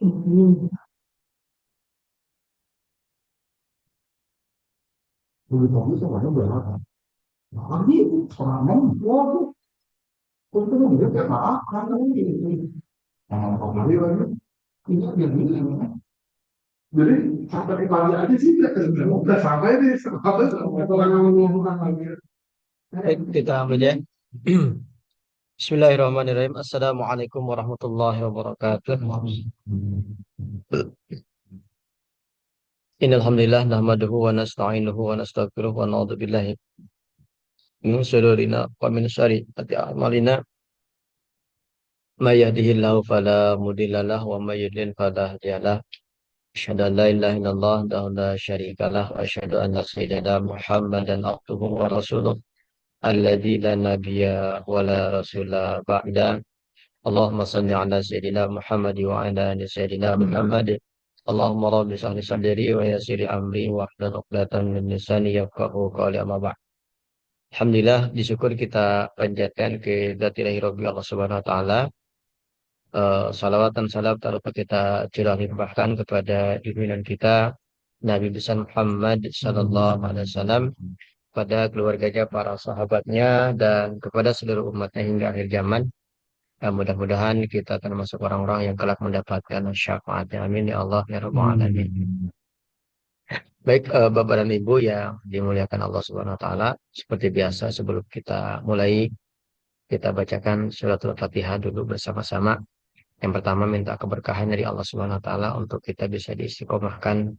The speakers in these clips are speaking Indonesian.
Người còn biết sao mà nó bừa họ biết họ nắm quá không có gì để bỏ không có gì còn lại ơi thì nó dừng như này jadi sampai pagi aja sih udah sampai nih sampai sampai Baik, kita ambil ya. Bismillahirrahmanirrahim. Assalamualaikum warahmatullahi wabarakatuh. Innalhamdulillah nahmaduhu wa nasta'inuhu wa nastaghfiruh wa na'udzu billahi min shururina wa min sayyiati a'malina. May yahdihillahu fala mudhillalah wa may yudlil fala hadiyalah. Asyhadu an la ilaha illallah wahdahu la syarikalah wa asyhadu anna sayyidina Muhammadan abduhu wa rasuluh alladzi la nabiyya wa la rasula ba'da. Allahumma salli ala sayyidina Muhammad wa ala ali sayyidina Muhammad. Allahumma rabbi sahli sadri wa yassir amri wa hlul 'uqdatam min lisani yafqahu qawli amma ba'd. Alhamdulillah, disyukur kita panjatkan ke dzat ilahi Rabbi Allah Subhanahu wa taala. Salawat dan salam taruh kita curah limpahkan kepada junjungan kita Nabi besar Muhammad sallallahu alaihi wasallam, pada keluarganya, para sahabatnya, dan kepada seluruh umatnya hingga akhir zaman. Mudah-mudahan kita termasuk orang-orang yang kelak mendapatkan syafaatnya. Amin ya Allah ya Rabbal Alamin. Baik, Bapak dan Ibu yang dimuliakan Allah Subhanahu wa taala, seperti biasa sebelum kita mulai, kita bacakan suratul Fatihah dulu bersama-sama. Yang pertama, minta keberkahan dari Allah Subhanahu wa taala untuk kita bisa diistiqomahkan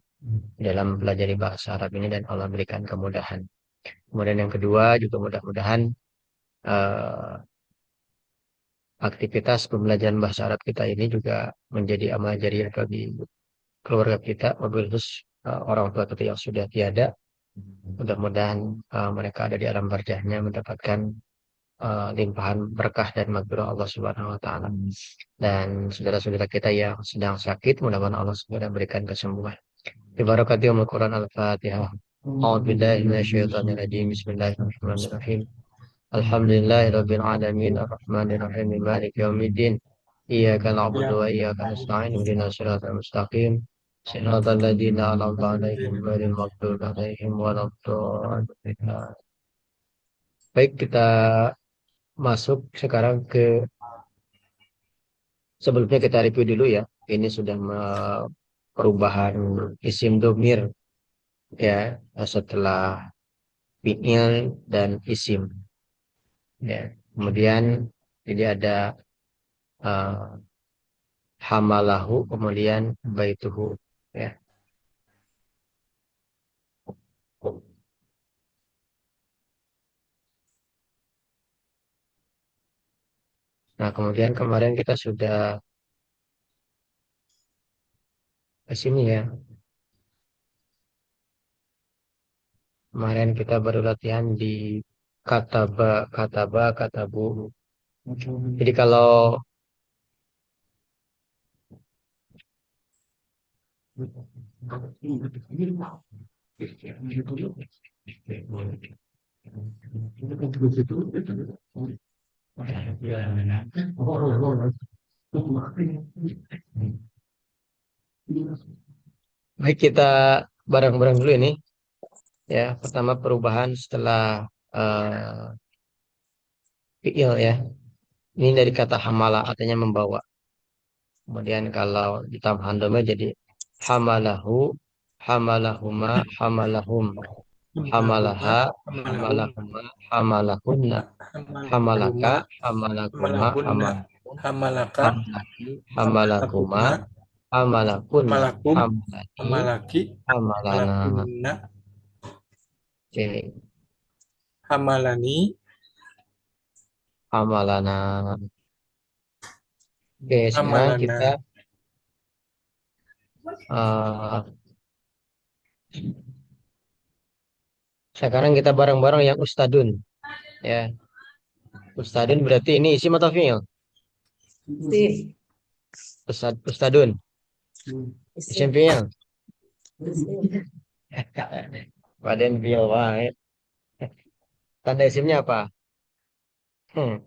dalam belajar bahasa Arab ini dan Allah berikan kemudahan. Kemudian yang kedua, juga mudah-mudahan eh, aktivitas pembelajaran bahasa Arab kita ini juga menjadi amal jariah bagi keluarga kita, wabil khusus orang tua kita yang sudah tiada. Mudah-mudahan mereka ada di alam barjahnya mendapatkan limpahan berkah dan maghfirah Allah Subhanahu wa taala. Dan saudara-saudara kita yang sedang sakit, mudah-mudahan Allah segera berikan kesembuhan. Ibarakatiumul Quran Al-Fatihah. A'udzubillahi minasyaitonir rajim. Bismillahirrahmanirrahim. Alhamdulillahirabbil alamin arrahmanir rahim maliki yaumiddin. Iyyaka na'budu wa iyyaka nasta'in ihdinas siratal mustaqim. Siratal ladzina an'amta 'alaihim ghairil maghdubi 'alaihim waladdallin. Baik, kita masuk sekarang ke, sebelumnya kita review dulu ya. Ini sudah perubahan isim domir ya, setelah fi'il dan isim ya. Kemudian jadi ada uh, hamalahu, kemudian baituhu ya. Nah, kemudian kemarin kita sudah ke sini ya. Kemarin kita baru latihan di kataba, kataba, katabu. Jadi kalau baik, kita bareng-bareng dulu ini ya. Pertama, perubahan setelah fi'il ya. Ini dari kata hamala, artinya membawa. Kemudian kalau ditambahan doma jadi hamalahu, hamalahuma, hamalahum, hamalaha, hamalahuma, hamalahunna, hamalaka, hamalahuma hamalakuma, hamalahunna hamalahum, hamalaka hamalaki, hamalakuma, hamalakuma hamalakunna, hamalakum hamalaki, hamalaki hamalana. hamalakunna Oke, hamalani hamalana. Oke, sekarang hamalana. kita eh, sekarang kita bareng-bareng yang ustadun ya. Ustadun berarti ini isim atau fi'il? sih Ustadun isim fi'il. Badan fi'il wae. Tanda isimnya apa? Hmm,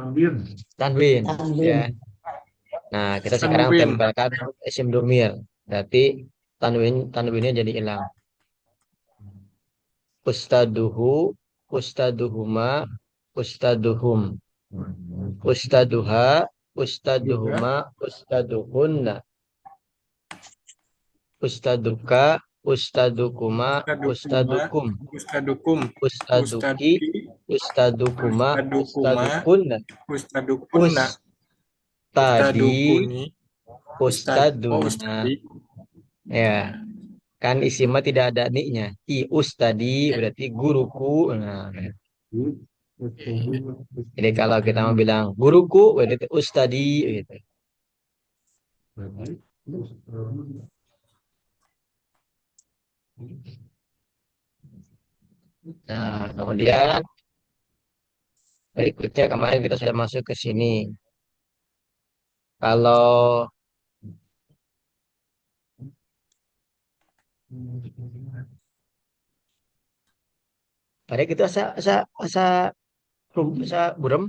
ambil tanwin ya. tanwin Nah, kita sekarang Tanwin. tempelkan isim domir. Berarti tanwinnya jadi hilang. Ustaduhu, ustaduhuma, ustaduhum, ustaduha, ustaduhuma, ustaduhunna, ustaduka, ustadukuma, Ustadukuma. ustadukum, Ustadukum. ustaduki, Ustaduki. ustadukuma, Ustadukuma. ustadukunna, Ustadukunna. ustadi, Ustadukuni. Oh, ustaduna. ustadi. Ya, kan isimnya tidak ada niknya. I ustadi berarti guruku. Nah, jadi kalau kita mau bilang guruku, berarti ustadi gitu. Nah, kemudian berikutnya kemarin kita sudah masuk ke sini. Kalau tadi kita asa asa asa asa burem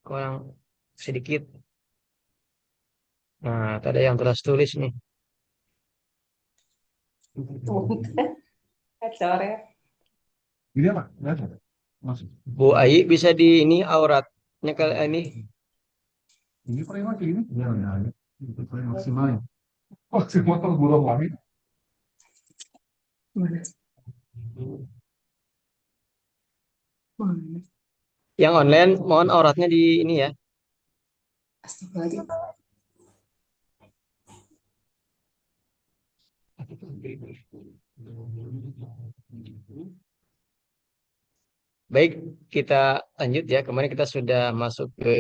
kurang sedikit. Nah, tadi yang tulis tulis nih. Sore. Ini apa? Nggak ada. Masuk. Bu Ai bisa di ini auratnya kali ini. Ini paling mati ini? Ya, ya, ya. Itu paling maksimal ya. Maksimal belum lagi. Mana? Mana? Yang online mohon auratnya di ini ya. Astagfirullahaladzim. Baik, kita lanjut ya. Kemarin kita sudah masuk ke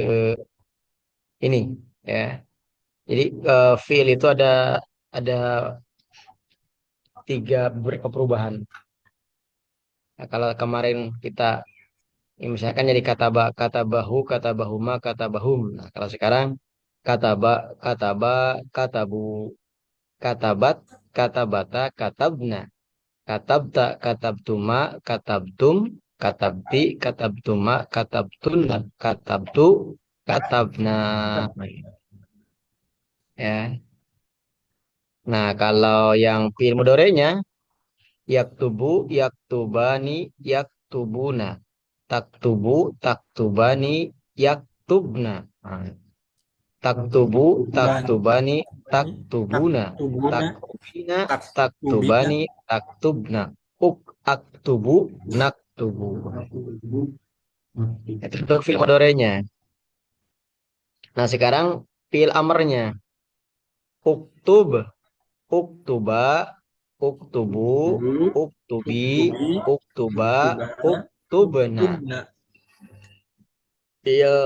ini ya. Jadi fiil itu ada tiga beberapa perubahan. Nah, kalau kemarin kita ya, misalkan jadi kata bahu, kata bahuma, kata bahum. Nah, kalau sekarang kata ba, kata bu, kata bat, kata bata, katabna, katabta, katabtuma, katabtum, katabti, katabtuma, katabtunna, katabtu, katabna. Ya. Nah, kalau yang fiil mudorenya yaktubu, yaktubani, yaktubuna, taktubu, taktubani, yaktubna. Nah, taktubu, taktubani, taktubuna, Taktubuna. taktubina, Taktubina. taktubani, taktubna, aktubu, naktubu. Itu untuk fiil mudorenya. Nah, sekarang fiil amarnya. Uktub, uktuba, uktubu, uktubi, uktuba, uktubna. Uktubna. Fiil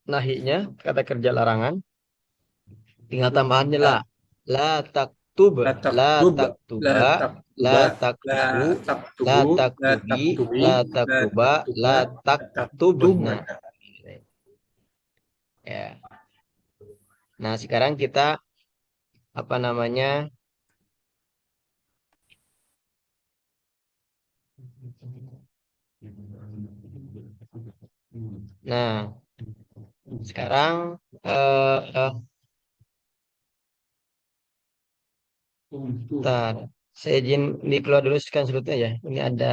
nahinya, kata kerja larangan. Tinggal tambahannya la. La taktub, La la taktub. La taktuba, la taktuba. taktubu, La la taktubu. La taktubi, taktubi. la La taktuba, taktuba. la La taktubna. taktubna. Ya. Nah, sekarang kita apa namanya? Nah, sekarang eh eh, bentar. Saya izin dikeluar dulu scan surutnya ya. Ini ada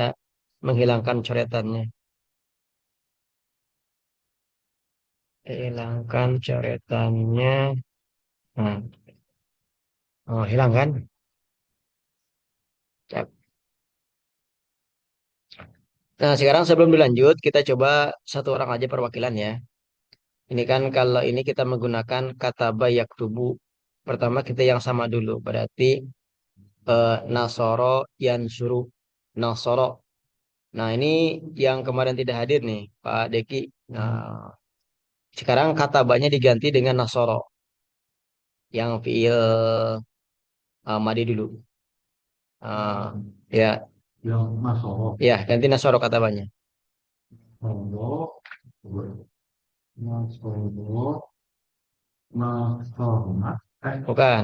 menghilangkan coretannya. Hilangkan coretannya. Nah, oh, hilang kan? Cak. Nah, sekarang sebelum dilanjut, kita coba satu orang aja perwakilan ya. Ini kan kalau ini kita menggunakan kata bayak tubuh. Pertama kita yang sama dulu. Berarti Nasoro Yansuru. Nasoro. Nah, ini yang kemarin tidak hadir nih, Pak Deki. Nah, sekarang kata banyak diganti dengan Nasoro. Yang fiil madi dulu. Ya, Yang masuk. ya, ganti Nasoro kata banyak. Masuk. Masuk. Masuk. Bukan.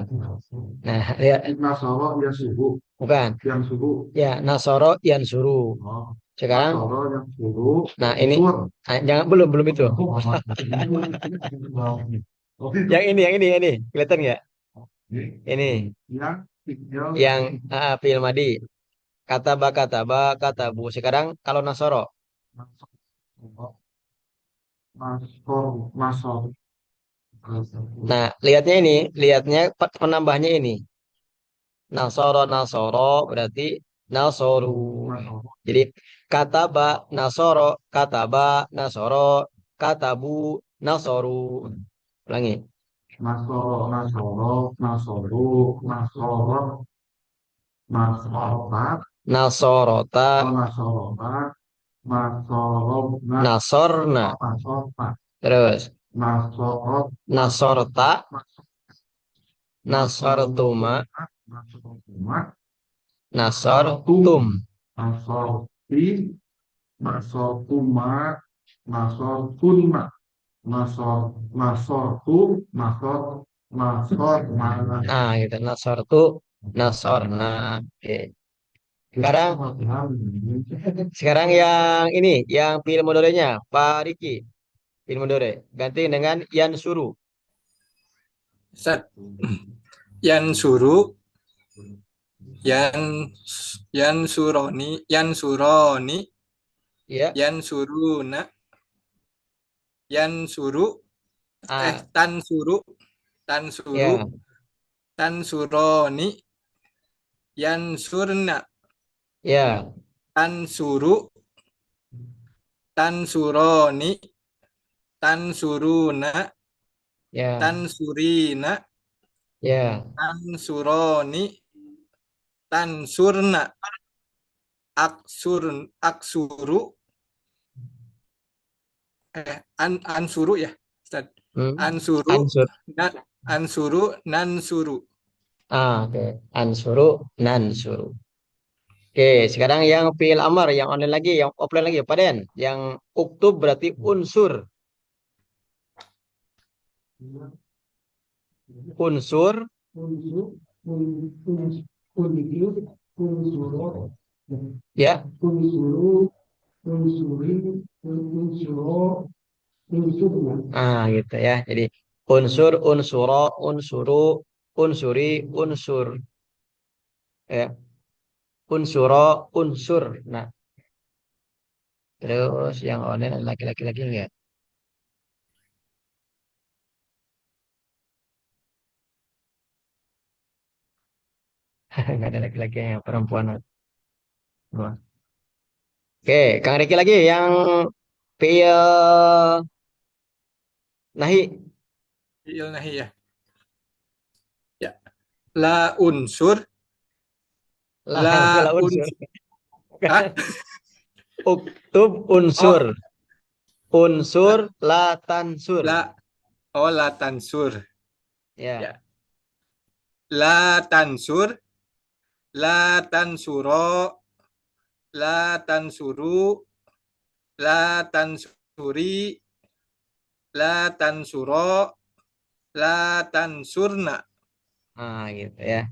Nah, lihat. Nasoro yang subuh. Bukan. Yang subuh. Ya, Nasoro Yansuru. Oh. Sekarang, Nasoro yang suruh. nah ini, Unsur. jangan belum itu. Yang ini, kelihatan nggak? Ini, Yang tinggal yang fi'il madi. Katabu. Sekarang kalau nasoro. Nasor. Nah, lihatnya penambahnya ini. Nasoro berarti nasoru. Jadi nasoro, katabu, nasoru. Ulangi. Nasoro, nasoru, nasorotat, Nasorota, nasorotat, nasorobna, nasorna. nasorta, Terus nasorot, nasorta, nasortuma, nasortuma, nasortum. nasorti, nasortuma, nasortunma, nasortu, nasormana. Nah, gitu. Nasortu, nasorna. Oke. Sekarang yang ini, yang fi'il mudhari'nya, Pak Riki. Fi'il mudhari'. Ganti dengan yansuru. Ustaz, yan suru, yan suroni, Ya. yan suruna, yan suru, Ah, tan suru, ya. tan suroni, yan surna, Ya. tan suru, tan suroni, tan suruna, Ya. tan surina, Ya. tan suroni, tan surna, aksuru, ansuru ya, Ustaz. Hmm. Ansuru, Ansur. ansuru, nansuru. Oke. Ansuru, nansuru. Oke, sekarang yang fi'il amar, yang online lagi, yang offline lagi, Pak Den. Yang uktub berarti unsur. Unsur, ya. Gitu ya. Jadi unsur, unsuro, unsuru, unsuri, unsur. Ya. Unsuro, unsur. Nah, terus yang online ada laki-laki lagi enggak? Enggak ada laki-laki yang perempuan. Wah. Oke, Kang Riki lagi yang fi'il nahi. Fi'il nahi ya. Ya. La unsur, Lah, yang la fi'il unsur. unsur. Hah? Uktub unsur. Oh, Unsur la tansur. la, la tansur. Ya. Ya. La tansur, la tansuro, la tansuru, la tansuri, la tansuro, la tansurna. Gitu ya.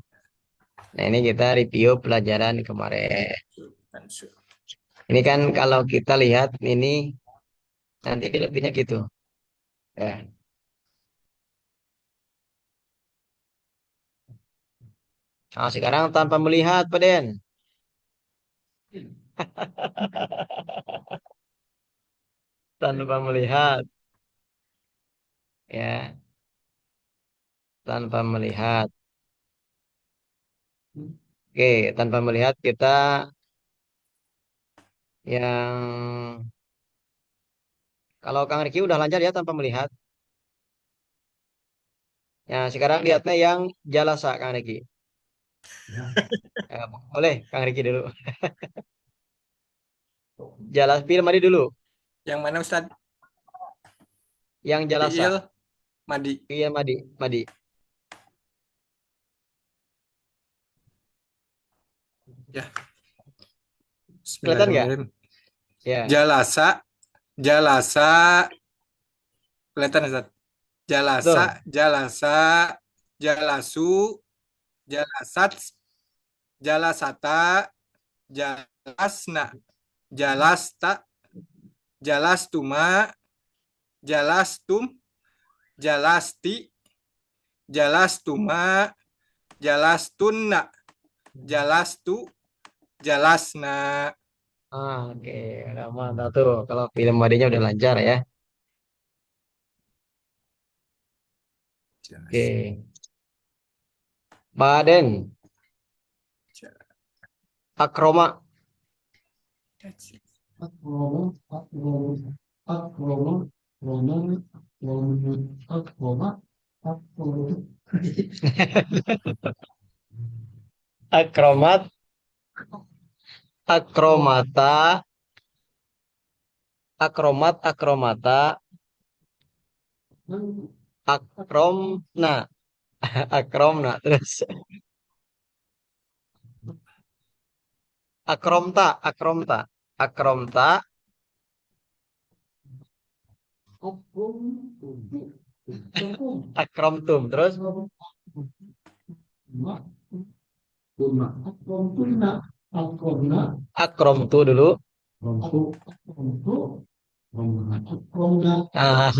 Nah, ini kita review pelajaran kemarin. Tansur. Ini kan kalau kita lihat ini nanti lebihnya gitu. Ya. Nah, sekarang tanpa melihat, Pak Den. Tanpa melihat. Ya, tanpa melihat. Oke, tanpa melihat kita yang kalau Kang Riki udah lancar ya tanpa melihat. Ya, sekarang lihatnya yang jalasa Kang Riki. Ya, boleh Kang Riki dulu. Jalas fi'il madi dulu. Yang mana Ustaz? Yang jalasa. Fi'il madi. Fi'il madi, madi. Ya. Kelihatan nggak? Bismillahirrahmanirrahim. Ya. Jalasa, jalasa, kelihatan Ustaz. Jalasa, Betul. jalasa, jalasu, jalasat, jalasata, jalasna. jalasta, jalastuma, jalastum, jalasti, jalastuma, jalastunna, jalastu, jalasna. Oke, udah mantap tuh. Kalau film madinya udah lancar ya. Oke, Baden, Akroma, Akroma, akroma, akroma, roman, roman, akroma, akroma. Akromat, Akromata, Akromat, Akromata, Akromna, Akromna, terus Akromta, Akromta, Akromta, Akum, akum, Akromtum, terus mak, tuna, akum, tuna, akumna, Akromtu dulu. romtu, romtu, romna, akumna. Ah,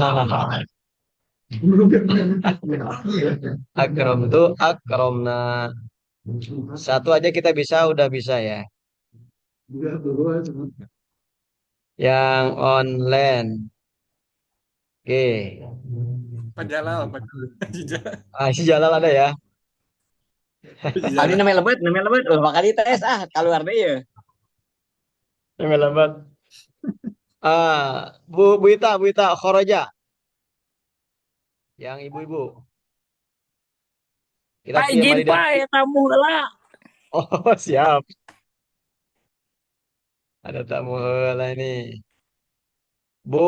Belum kan? Akromtu, Akromna. Satu aja kita bisa, udah bisa ya. Yang online. Oke. Pak Jalal, Pak Jalal. Si Jalal ada ya. Kali namanya lebet. Oh, makanya tes keluar deh ya. Yang lambat. Bu Ita, Khoroja. Yang ibu-ibu. Kita Pak pilih izin Maridah. Pak, ya tamu lah. Oh, siap. Ada tamu lah ini. Bu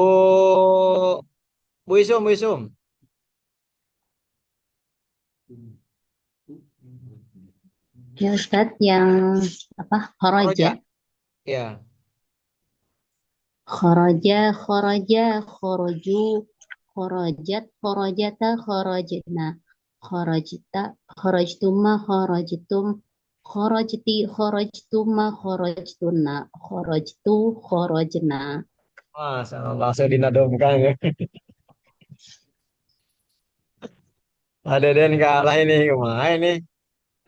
Bu Isum, Bu Isum. Ya Ustadz yang apa? Khoroja. Khoroja. Ya. Khoroja, khoroja, khoroju, khorojat, khorojata, khorojna, khorojita, khorojtuma, khorojtum, khorojti, khorojtuma, khorojtuna, khorojtu, khorojna. Mas, langsung dinadomkan ya. Ada dan kalah ini kemana ini?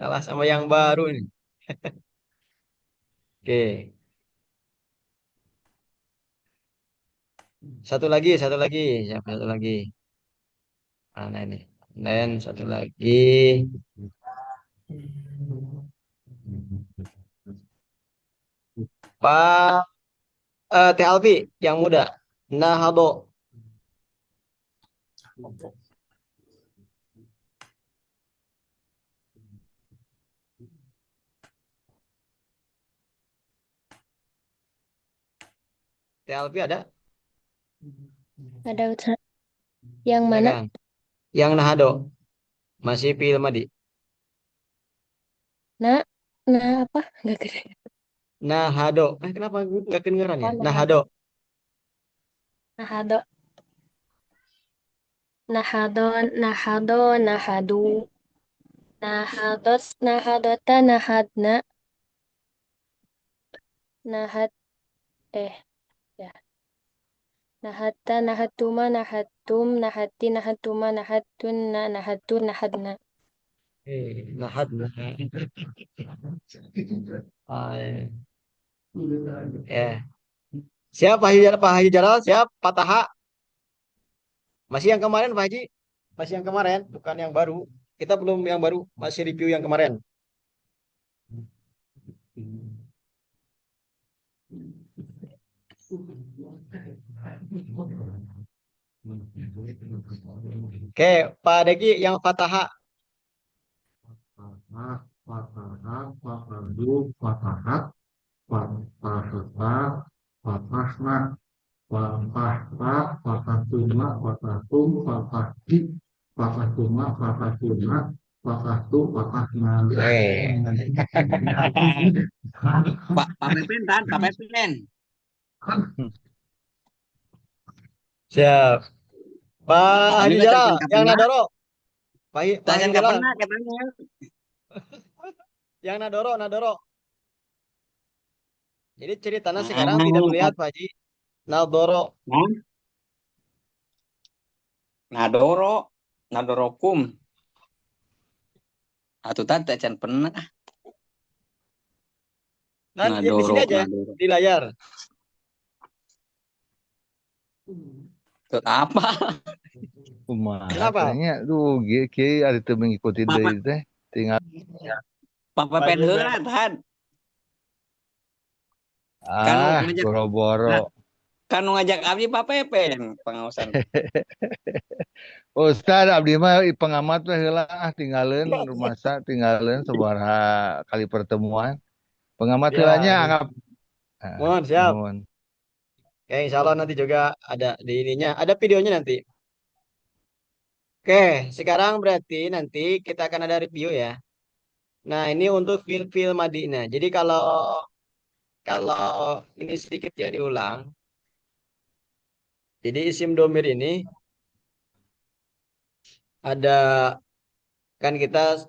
Kalah sama yang baru ini. Oke. Satu lagi, satu lagi. Siapa satu lagi? Mana ini? Dan satu lagi. Pak Teh Alfi yang muda. Nahado. Teh Alfi ada? Ada Ustaz. Yang Ada mana? kan? Yang Nahado. Masih film Madi. Nah, nah apa? Nggak keren. Nahado. Kenapa nggak kedengeran ya? Oh, Nahado. Nahado. Nahado, nahado, nahadu. Nahadot, nahadota, nahadna. Nahad, ya. Nahatta, nahatuma, nahattum, nahati, nahatuma, nahatun, nahatu, nahadna. Nahad. Ya. Siap Pak Haji Jalal, siap Pak Taha. Masih yang kemarin Pak Haji? Masih yang kemarin, bukan yang baru. Kita belum yang baru, masih review yang kemarin. Oke, Pak Deki yang Fataha. Fatah, fatahah, fatahdu, fatahat, fatahata, fatahna, fatahta, fatatuma, fatatum, fatahdi, fatatuma, fatatuna, fatahtu, fatahna. Pak Pepen kan, Pak Pepen. Siap. Pak Haji Ini Jalal, tanya yang kapan nak? Nadoro. Pak Tanya Haji kapan Jalal, nak katanya. yang Nadoro. Jadi ceritanya Ah, sekarang tidak melihat Pak Haji. Nadoro. nah, nadoro, nadorokum. Atau tadi can pernah. Kan lihat di Nadoro, sini aja nadoro. di layar. Itu apa? Kumaha Kenapa? tanya tuh kieu ari teu mengikuti Papa, deui teh tinggal papa Pak pen Haji heula Tan. Kanu ngajak, boro-boro. nah, kanu ngajak abdi papepen pengawasan. Ustad abdi mah pengamat teh heula tinggalin rumasa tinggalin sabaraha kali pertemuan. Pengamat heulanya Ya, anggap mohon siap. nuhun. Oke, insya Allah nanti juga ada di ininya, ada videonya nanti. Oke, sekarang berarti nanti kita akan ada review ya. Nah, ini untuk fil Madinah. Jadi kalau ini sedikit ya diulang. Jadi isim domir ini ada kan kita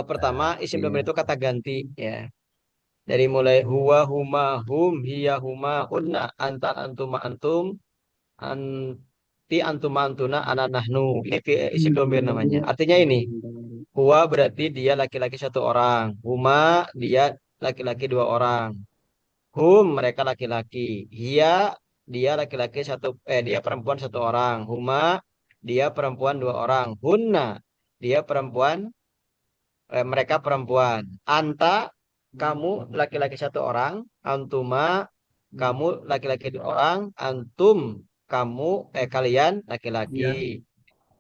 pertama isim domir Iya. itu kata ganti ya. Dari mulai huwa, huma, hum, hiya, huma, hunna, anta, antuma, antum, anti, antuma, antuna, ana, nahnu. Ini isim domir namanya. Artinya ini, huwa berarti dia laki-laki satu orang. Huma dia laki-laki dua orang. Hum mereka laki-laki. Hiya dia laki-laki satu dia perempuan satu orang. Huma dia perempuan dua orang. Hunna dia perempuan mereka perempuan. Anta kamu laki-laki satu orang. Antuma kamu laki-laki dua orang. Antum kamu kalian laki-laki.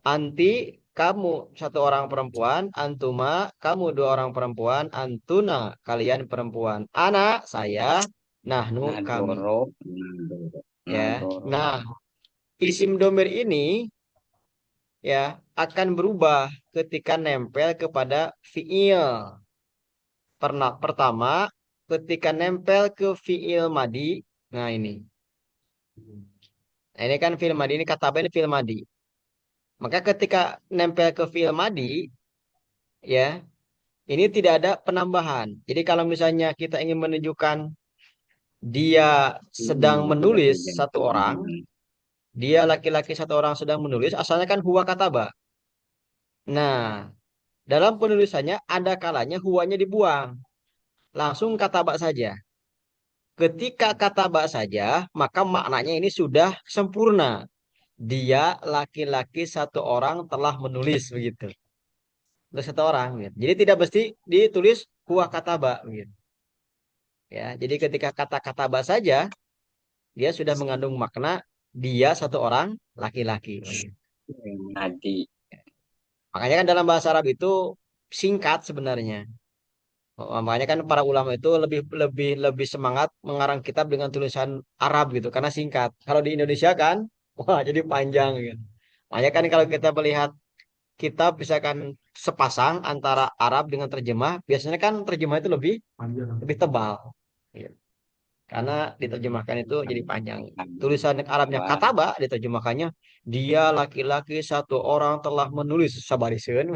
Anti kamu satu orang perempuan. Antuma kamu dua orang perempuan. Antuna kalian perempuan. Anak saya. Nahnu kami. Nadoro, nadoro, Ya. nadoro. Nah, isim domir ini ya akan berubah ketika nempel kepada fiil. Pertama, ketika nempel ke fiil madi. Nah, ini. Nah, ini kan fiil madi, ini kata ini fiil madi. Maka ketika nempel ke fiil madi, ya, ini tidak ada penambahan. Jadi kalau misalnya kita ingin menunjukkan dia sedang menulis satu orang, dia laki-laki satu orang sedang menulis, asalnya kan huwa kataba. Nah, dalam penulisannya ada kalanya huwanya dibuang. Langsung kataba saja. Ketika kataba saja, maka maknanya ini sudah sempurna. Dia laki-laki satu orang telah menulis begitu. Untuk satu orang. Gitu. Jadi tidak mesti ditulis huwa kataba. Gitu. Ya, jadi ketika kata kataba saja, dia sudah mengandung makna dia satu orang laki-laki. Begitu. Nadi. Makanya kan dalam bahasa Arab itu singkat sebenarnya. Makanya kan para ulama itu lebih lebih lebih semangat mengarang kitab dengan tulisan Arab gitu karena singkat. Kalau di Indonesia kan, wah jadi panjang gitu. Makanya kan kalau kita melihat kitab misalkan sepasang antara Arab dengan terjemah, biasanya kan terjemah itu lebih tebal. Gitu. Karena diterjemahkan itu jadi panjang. Tulisan Arabnya kataba diterjemahkannya dia laki-laki satu orang telah menulis sabariseun.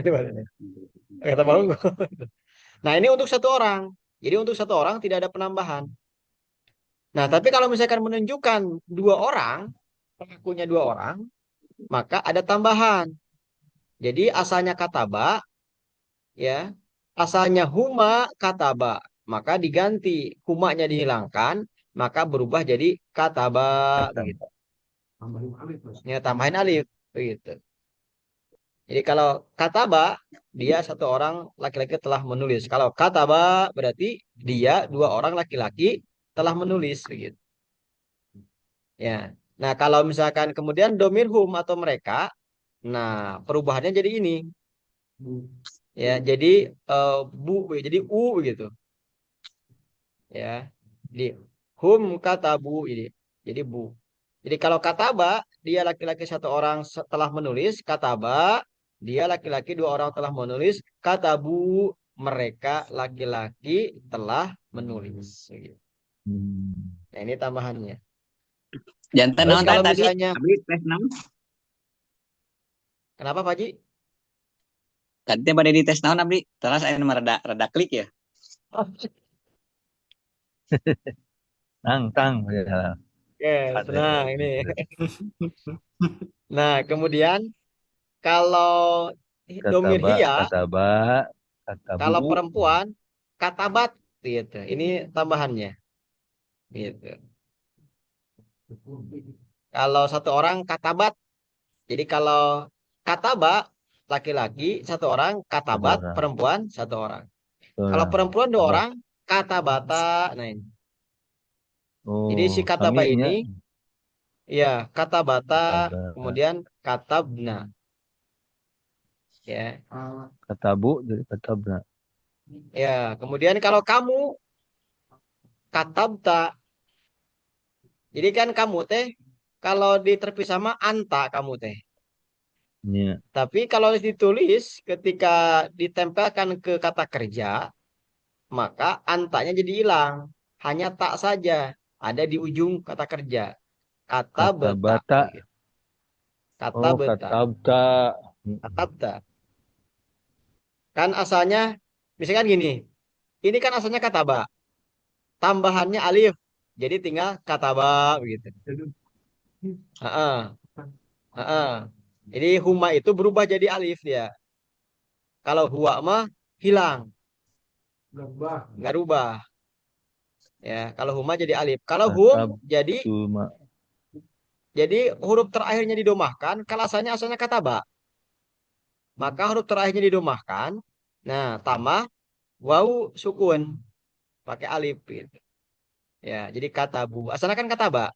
Kata bang. Nah, ini untuk satu orang. Jadi untuk satu orang tidak ada penambahan. Nah, tapi kalau misalkan menunjukkan dua orang, pelakunya dua orang, maka ada tambahan. Jadi asalnya kataba, ya, asalnya huma kataba, maka diganti humanya dihilangkan, maka berubah jadi kataba, begitu. Ya, tambahin alif, begitu. Jadi kalau kataba dia satu orang laki-laki telah menulis. Kalau kataba berarti dia dua orang laki-laki telah menulis begitu. Ya. Nah, kalau misalkan kemudian domirhum atau mereka, nah perubahannya jadi ini. Ya, jadi bu jadi u gitu. Ya. Di hum katabu ini. Jadi bu. Jadi kalau kataba dia laki-laki satu orang telah menulis, kataba dia laki-laki dua orang telah menulis, katabu mereka laki-laki telah menulis. Gitu. Nah, ini tambahannya. Jantan Terus naon kalau tadi? misalnya, Abdi tes naon? kenapa Pak Ji? Tadi teh pada di tes naon abdi? Terus saya rada rada klik ya. Tang. Ya. Yes, Ada. nah ini. Nah, kemudian kalau domir Kataba, hiya, kataba, katabu. kalau perempuan katabat gitu. Ini tambahannya gitu. Kalau satu orang katabat. Jadi kalau kataba laki-laki satu orang, Satu katabat orang. perempuan satu orang. Satu Kalau orang. perempuan dua Tambah. orang, katabata. Nah ini. Jadi si Oh, kataba saminya ini ya katabata, kataba. kemudian katabna ya. Katabu jadi katabna. Ya, kemudian kalau kamu katabta. Jadi kan kamu teh kalau terpisah sama anta kamu teh. Iya. Tapi kalau ditulis ketika ditempelkan ke kata kerja, maka antanya jadi hilang. Hanya tak saja ada di ujung kata kerja. Kata beta. Katabata. Begitu. Kata Oh, beta. katabta. Kata beta. Kan asalnya, misalkan gini. Ini kan asalnya kataba. Tambahannya alif. Jadi tinggal kataba begitu. Heeh, heeh. Jadi huma itu berubah jadi alif dia. Kalau huwa mah hilang, nggak rubah. Ya, kalau huma jadi alif. Kalau hum Katabtuma. jadi huruf terakhirnya didomahkan. Kalau asalnya kataba, maka huruf terakhirnya didomahkan. Nah, tambah wau sukun pakai alif gitu. Ya, jadi katabu. Asalnya kan kataba.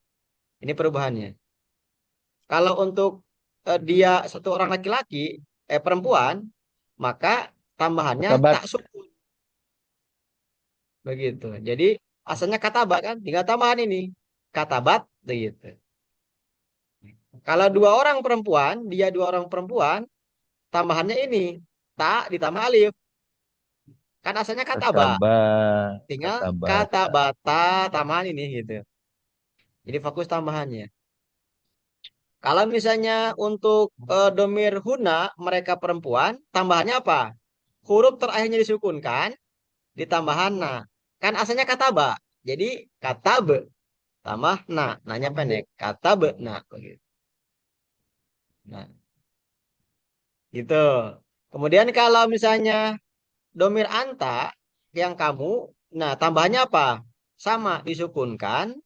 Ini perubahannya. Kalau untuk dia satu orang laki-laki, perempuan, maka tambahannya Katabat. tak sukun begitu. Jadi asalnya kataba kan, tinggal tambahan ini katabat begitu. Kalau dua orang perempuan, dia dua orang perempuan, tambahannya ini tak ditambah alif. Kan asalnya kataba, Kataba. tinggal Katabata. katabata tambahan ini gitu. Jadi fokus tambahannya. Kalau misalnya untuk domir huna mereka perempuan, tambahannya apa? Huruf terakhirnya disukunkan, ditambahan na. Kan asalnya kataba. Jadi katabe tambah na, nanya pendek. Katabe na begitu. Nah, gitu. Kemudian kalau misalnya domir anta yang kamu, nah tambahnya apa? Sama disukunkan,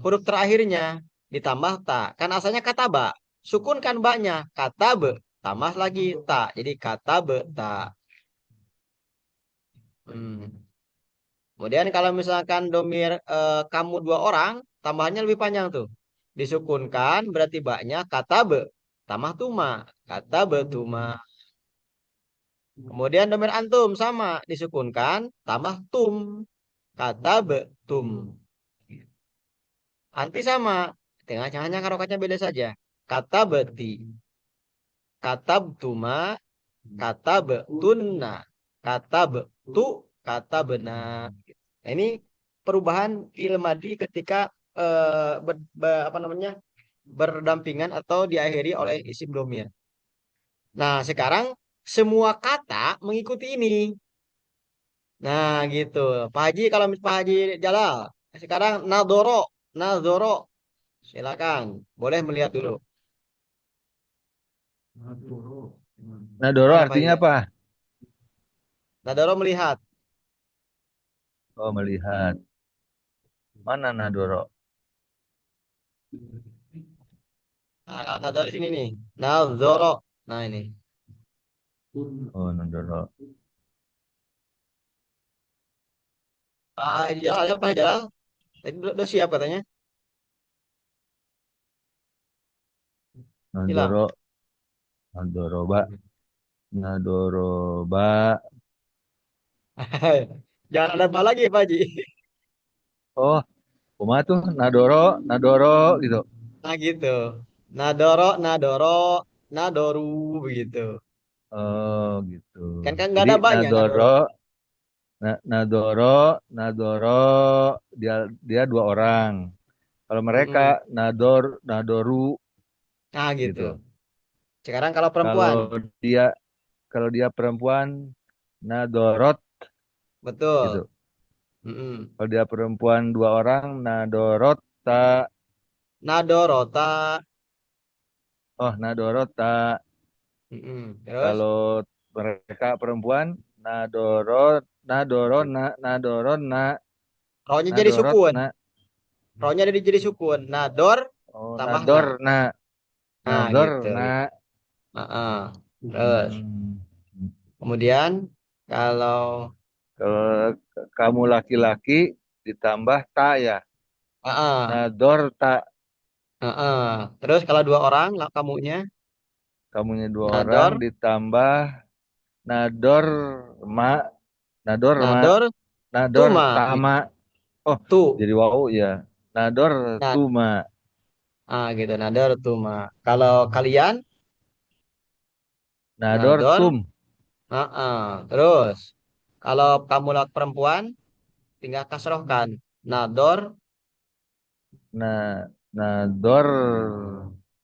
huruf terakhirnya ditambah ta. Kan asalnya kataba. Sukunkan banyak, katabe tambah lagi ta. Jadi katabe ta. Hmm. Kemudian kalau misalkan domir kamu dua orang, tambahannya lebih panjang tuh. Disukunkan berarti banyak kata be, tambah tuma, kata betuma. Kemudian domir antum sama, disukunkan tambah tum, kata betum. Anti sama, tengah-tengahnya harokatnya beda saja. Kata beti, kata betuma, kata betunna, kata betu, kata benar. Nah, ini perubahan fi'il madi ketika apa namanya berdampingan atau diakhiri oleh isim domir. Nah, sekarang semua kata mengikuti ini. Nah, gitu. Pak Haji kalau Pak Haji Jalal, sekarang nadoro, nadoro, silakan. Boleh melihat dulu. Nadoro Mana Pak Haji? artinya apa? Nadoro melihat. Oh, melihat. Mana nadoro? Nah, nadoro di sini nih. Nadoro. Nah, ini. Oh, nadoro. Pak Haji Jalal, ayo Pak Haji Jalal. Tadi udah siap katanya. Hilang. Nadoro. Nadoroba. Nadoroba. Jangan ada apa lagi Pak Haji. Oh, kumaha tuh? Nadoro gitu. Nah gitu. Nadoro, nadoro, nadoru begitu. Oh, gitu. Kan nggak Jadi ada banyak nadoro. nadoro, nadoro, nadoro, dia dia dua orang. Kalau mereka Mm-mm. nadoru Nah gitu. gitu. Sekarang kalau perempuan, Kalau dia kalau dia perempuan nadorot betul. gitu. Mm-mm. Kalau dia perempuan 2 orang, nadorota. Nadorota. Oh, nadorota. Mm-mm. Terus Kalau mereka perempuan, nadorona, rohnya jadi sukun. nadorotna. Rohnya jadi sukun. Nador Oh, tambah na. nadorna, Nah, gitu. nadorna. Heeh. Terus Hmm. kemudian kalau Kalau kamu laki-laki ditambah ta ya, heeh, nadorta. heeh. Terus kalau dua orang lah kamunya Kamunya 2 orang nador, ditambah nador ma, nador ma, nador nador tuma. tama. Oh, Tu. jadi wau ya. Nador Nah, tuma, gitu. Nador tuma. Kalau kalian nador nador, tum, heeh. Terus kalau kamu laki perempuan tinggal kasrohkan. Nador, na, nador,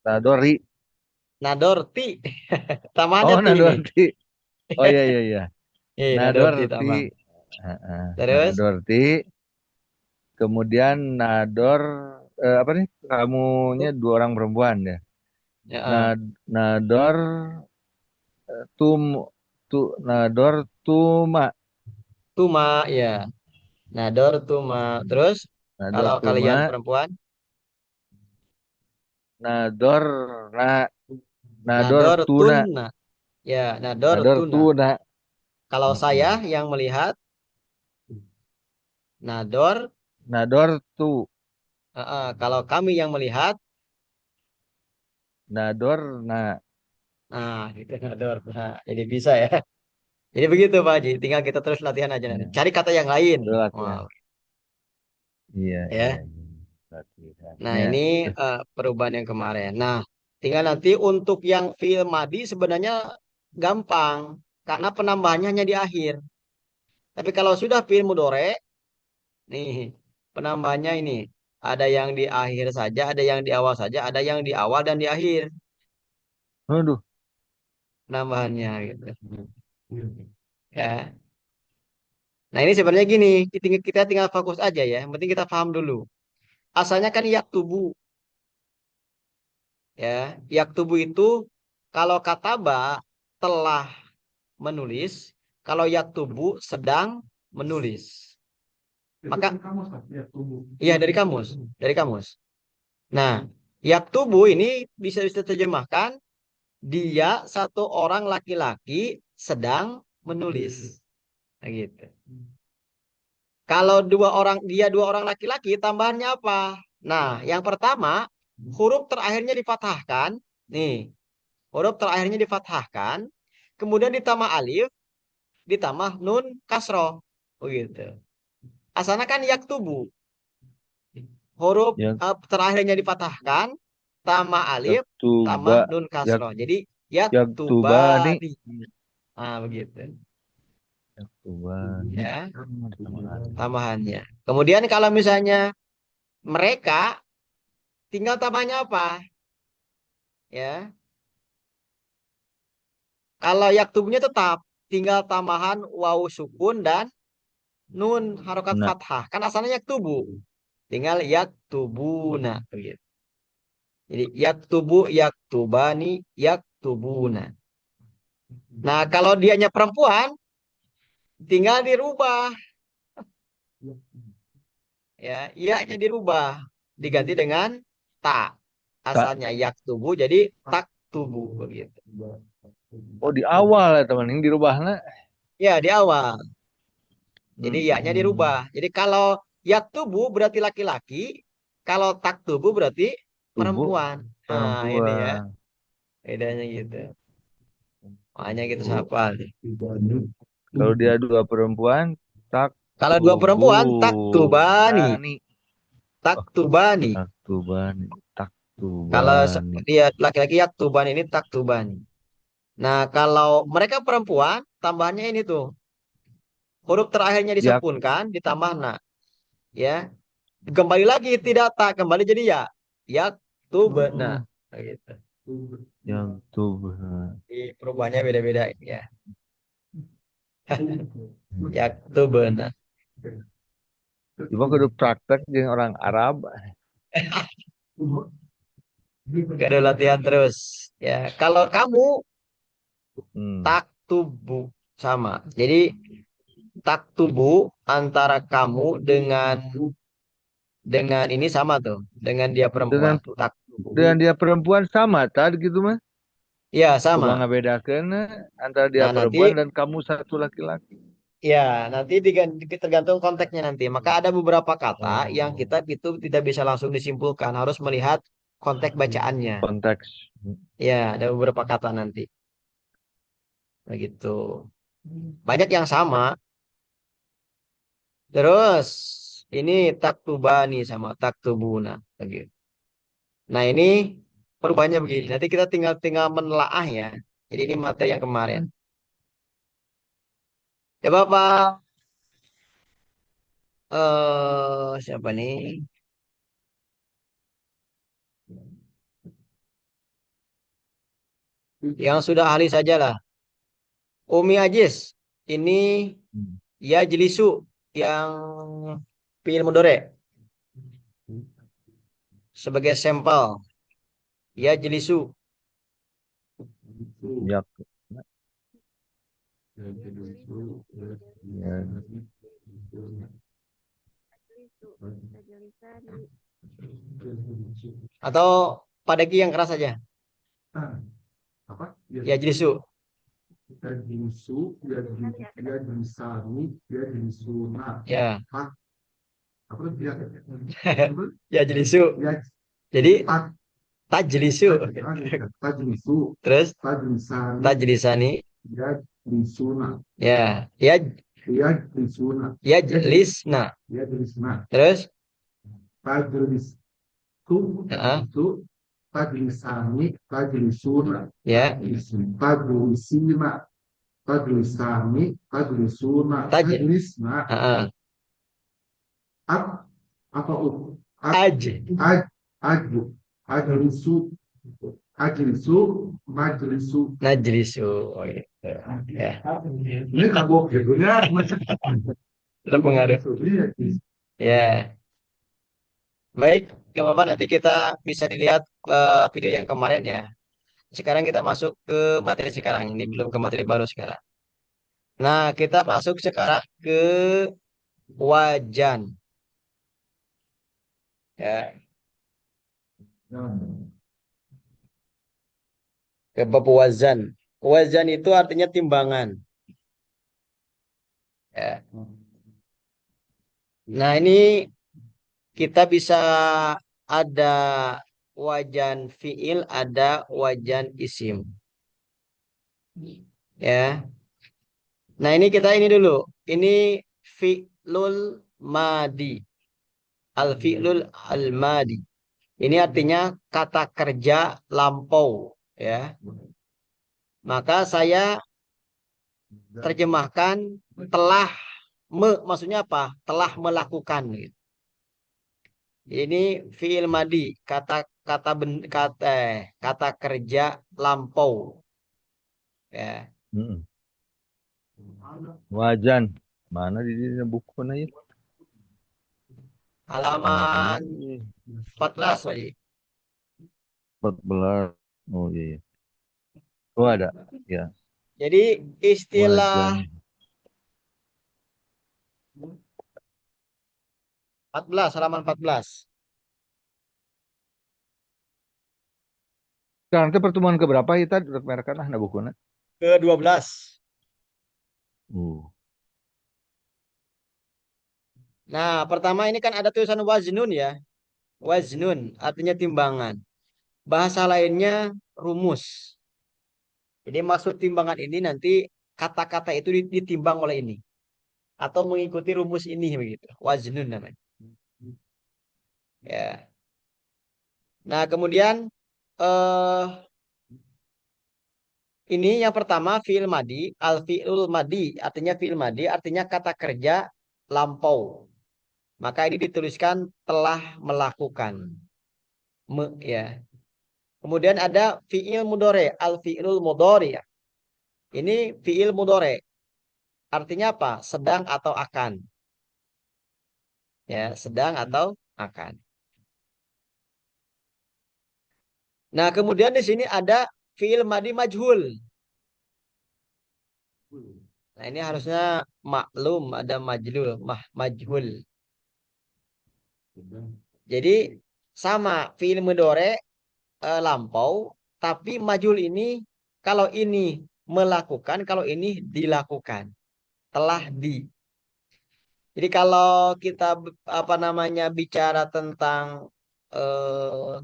nadori. nador ti. Tambahannya Oh, ti ini. nadorti. Oh, iya, iya, iya. Nador ti Nadorti. tambah. Heeh, Terus, nadorti. Kemudian nador, apa nih? Kamunya 2 orang perempuan ya. ya, Nad, nador tum, nador tuma, tuma ya. Nador tuma. Terus nador kalau kalian tuma, perempuan, nador na, nador nador tuna, tuna. Ya, nador nador tuna. tuna. Kalau saya Mm-mm. yang melihat nador, Nador tu, kalau kami yang melihat, nador na. gitu nador. Nah, jadi bisa ya. Jadi begitu Pak Haji. Tinggal kita terus latihan aja nanti. Ya, Cari kata yang lain. itu latihan. Wow, Iya, iya, ya. iya. Nah, Latihannya. ini perubahan yang kemarin. Nah, tinggal nanti untuk yang fi'il madi sebenarnya gampang karena penambahannya hanya di akhir. Tapi kalau sudah fi'il mudhore, nih penambahannya ini ada yang di akhir saja, ada yang di awal saja, ada yang di awal dan di akhir Aduh, penambahannya gitu. Ya. Nah, ini sebenarnya gini, kita tinggal fokus aja ya. Yang penting kita paham dulu. Asalnya kan yaktubu ya. Yaktubu itu kalau kataba telah menulis, kalau yaktubu sedang menulis. Maka iya dari kamus, dari kamus. Nah, yaktubu ini bisa diterjemahkan dia satu orang laki-laki sedang menulis. Nah, gitu. Kalau dua orang laki-laki, tambahannya apa? Nah, yang pertama, huruf terakhirnya difathahkan. Nih, huruf terakhirnya difathahkan. Kemudian ditambah alif, ditambah nun kasroh. Begitu. Asalnya kan yaktubu. Huruf yang terakhirnya difathahkan, tambah alif, tambah yaktuba, nun yak, kasroh. Jadi yaktubani, yaktubani. Nah, begitu. yaktubani. Ya, tambahannya. Kemudian kalau misalnya mereka tinggal tambahnya apa? Ya, kalau yaktubunya tetap tinggal tambahan wawu sukun dan nun harokat Nah, fathah. Kan asalnya yaktubu. Tinggal yaktubuna begitu. Jadi yaktubu, yaktubani, yaktubuna. Nah, kalau dianya perempuan tinggal dirubah ya, iya-nya dirubah diganti dengan ta. tak. Asalnya yaktubu jadi taktubu begitu. Oh, di awal ya teman, ini dirubahnya. Ya, di awal. Jadi ya-nya Mm-mm. dirubah. Jadi kalau yaktubu berarti laki-laki, kalau taktubu berarti Tubuh perempuan. Nah, ini ya. perempuan. Bedanya gitu. Makanya kita Oh, hafal. kalau dia 2 perempuan, tak Kalau dua perempuan taktubani, tubani. Oh, taktubani. tak tubani, tak Kalau tubani. dia laki-laki yaktubani ini taktubani. Nah, kalau mereka perempuan, tambahannya ini tuh. Huruf terakhirnya Yak, disukunkan, ditambah na. Ya. Kembali lagi tidak tak, kembali jadi ya. Yaktubna. Nah, gitu. yang tubani. Jadi perubahannya beda-beda ya. Yaktubna. Cuma kudu praktek jeung orang Arab. Gak ada latihan terus. Ya, kalau kamu Hmm. taktubu sama. Jadi taktubu antara kamu dengan ini sama tuh, dengan dia perempuan. Taktubu. Dengan dia perempuan sama tadi gitu mah. Ya, Coba sama. ngabedakeun antara dia Nah, perempuan nanti dan kamu satu laki-laki. ya, nanti tergantung konteksnya nanti. Maka ada beberapa kata yang kita itu tidak bisa langsung disimpulkan, harus melihat konteks bacaannya. Konteks. Ya, ada beberapa kata nanti. Begitu. Banyak yang sama. Terus ini taktubani sama taktubuna begitu. Nah, ini perubahannya begini. Nanti kita tinggal menelaah ya. Jadi ini materi yang kemarin. Coba Pak siapa nih? Yang sudah ahli sajalah. Umi Ajis. Ini ya jelisu yang fiil mudhari. Sebagai sampel. Ya jelisu. Ya. Atau pada Ki yang keras saja. Apa? Ya jelisu. Jilisu, ya jilisani, ya jilisuna. Ya. Apa dia? Ya jelisu. Ya, Jadi tajlisu. tajlisu, Terus tajlisani, tajlisani. ya jilisuna. Ya, Ya jilisuna. ya jelisna. Ya jilisna. Terus Tajlis itu tajlisani, tajlisuna. ya Tajlisina, tajlisani, tajlisuna, tajlisna. Apa ajlisu, majlisu. najlisu. Oh, gitu. Ya. Ini kagok gitu ya. Terpengaruh. Ya. Baik, gak apa-apa, nanti kita bisa dilihat video yang kemarin ya. Sekarang kita masuk ke materi sekarang. Ini belum ke materi baru sekarang. Nah, kita masuk sekarang ke wajan. Ya. Ke bab wazan. Wazan itu artinya timbangan. Ya. Nah, ini kita bisa ada wajan fiil, ada wajan isim. Ya. Nah, ini kita ini dulu. Ini fi'lul madi. Al-fi'lul al-madi. Ini artinya kata kerja lampau, ya. Maka saya terjemahkan telah maksudnya apa? Telah melakukan gitu. Ini fi'il madi, kata kerja lampau. Ya. Wajan. Mana di buku nih? Halaman 14 lagi. 14. Oh iya. Oh ada. Ya. Jadi istilah Wajan. 14, halaman 14. Sekarang itu pertemuan keberapa kita mereka nah bukunya? Ke-12. Nah, pertama ini kan ada tulisan waznun ya. Waznun artinya timbangan. Bahasa lainnya rumus. Jadi maksud timbangan ini nanti kata-kata itu ditimbang oleh ini. Atau mengikuti rumus ini begitu. Waznun namanya. Ya. Nah, kemudian ini yang pertama fi'il madi, al-fi'lul madi, artinya fi'il madi, artinya kata kerja lampau. Maka ini dituliskan telah melakukan. Ya. Kemudian ada fi'il mudhari, al-fi'lul mudhari. Ini fi'il mudhari. Artinya apa? Sedang atau akan. Ya, sedang atau akan. Nah, kemudian di sini ada fiil madi majhul. Nah, ini harusnya maklum, ada majlul, majhul. Jadi sama fiil mudhari lampau, tapi majhul ini kalau ini melakukan, kalau ini dilakukan, telah di. Jadi kalau kita apa namanya bicara tentang eh,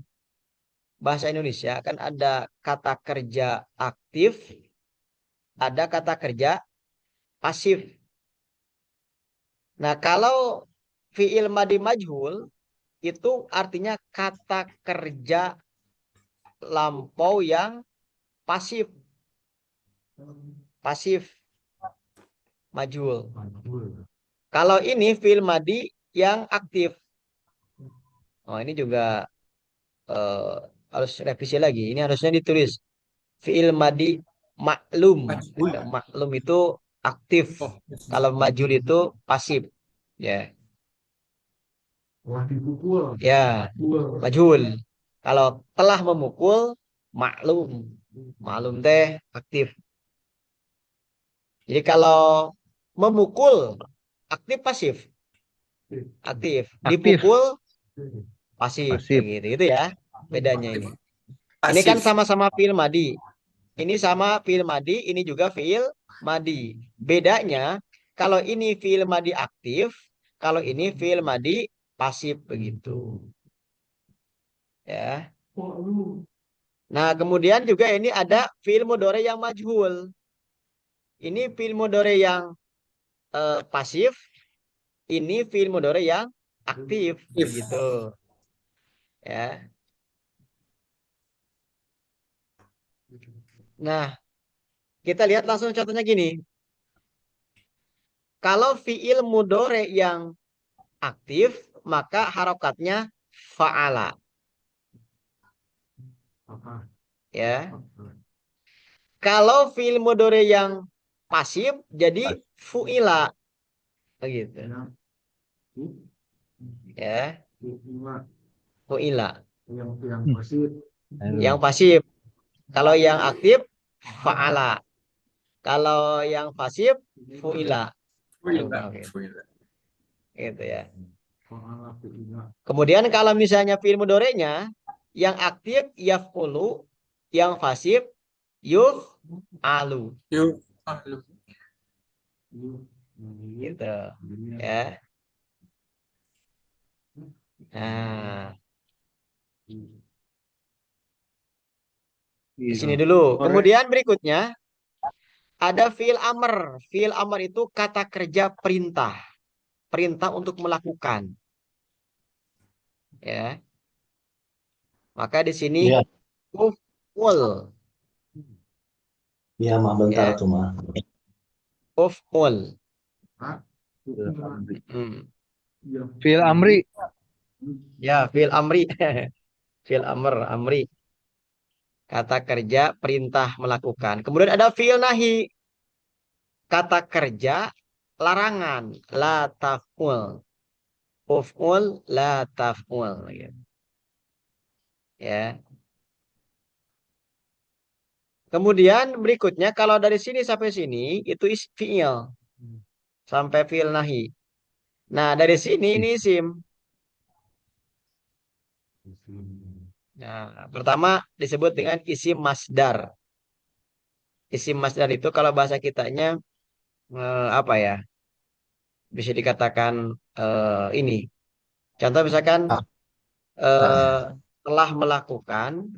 bahasa Indonesia kan ada kata kerja aktif, ada kata kerja pasif. Nah, kalau fiil madi majhul itu artinya kata kerja lampau yang pasif. Pasif majhul. Kalau ini fiil madi yang aktif. Oh, ini juga eh, harus revisi lagi. Ini harusnya ditulis fiil madi maklum. Majhul. Maklum itu aktif. Oh, Kalau majhul itu pasif. Ya. Wah dipukul. Ya, majhul. Kalau telah memukul maklum. Maklum teh aktif. Jadi kalau memukul aktif pasif. Aktif. Aktif. Dipukul pasif. Pasif. Gitu, gitu ya. Bedanya ini. Ini Pasif. kan sama-sama fiil madi. Ini sama fiil madi, ini juga fiil madi. Bedanya kalau ini fiil madi aktif, kalau ini fiil madi pasif begitu. Ya. Nah, kemudian juga ini ada fiil mudhari yang majhul. Ini fiil mudhari yang pasif, ini fiil mudhari yang aktif begitu. Ya. Nah, kita lihat langsung contohnya gini. Kalau fiil mudhari yang aktif, maka harokatnya fa'ala. Ya. Kalau fiil mudhari yang pasif, jadi fu'ila. Begitu. Ya. Fu'ila. Yang pasif. Yang pasif. Kalau yang aktif, fa'ala. Kalau yang pasif, fu'ila. Gitu ya. Kemudian kalau misalnya fiil mudhari'nya yang aktif yaf'ulu, yang pasif yuf'alu. Yuk. Gitu. Ya. Nah, di sini dulu. Kemudian berikutnya ada fiil amr. Fiil amr itu kata kerja perintah. Perintah untuk melakukan. Ya. Maka di sini Iya, uf'ul. iya mah bentar Ya. tuh mah. Uf'ul. Fiil amri. Ya, fiil amri. Fiil amr, amri. Kata kerja perintah melakukan. Kemudian ada fiil nahi. Kata kerja larangan. La taf'ul. Uf'ul la taf'ul. Ya. Kemudian berikutnya kalau dari sini sampai sini itu fiil. Sampai fiil nahi. Nah, dari sini ini isim. Nah, pertama disebut dengan isim masdar. Isim masdar itu kalau bahasa kitanya apa ya? Bisa dikatakan ini. Contoh misalkan eh, telah melakukan,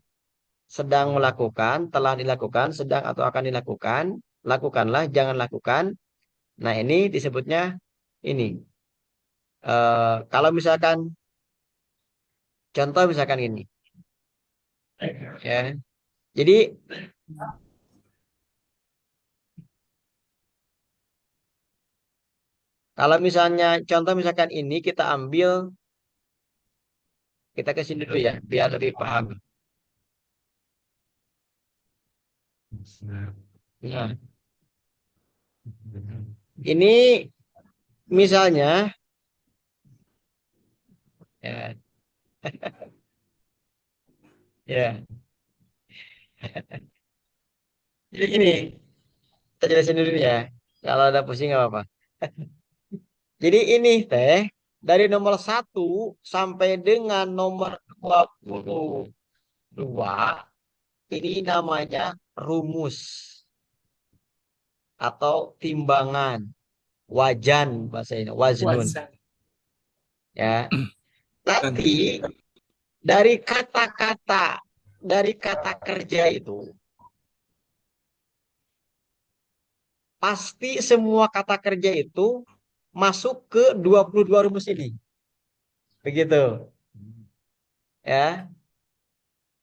sedang melakukan, telah dilakukan, sedang atau akan dilakukan, lakukanlah, jangan lakukan. Nah, ini disebutnya ini. Kalau misalkan contoh misalkan ini, ya. Jadi kalau misalnya contoh misalkan ini kita ambil, kita ke sini dulu ya, biar lebih paham. Nah, ini misalnya Ya. Ya. Jadi gini, kita jelasin dulu ya. Kalau ada pusing nggak apa-apa. Jadi ini teh dari nomor 1 sampai dengan nomor 22 ini namanya rumus atau timbangan, wajan bahasa ini, waznun Wazan. ya. Nanti dari kata kerja itu pasti semua kata kerja itu masuk ke 22 rumus ini. Begitu. Ya.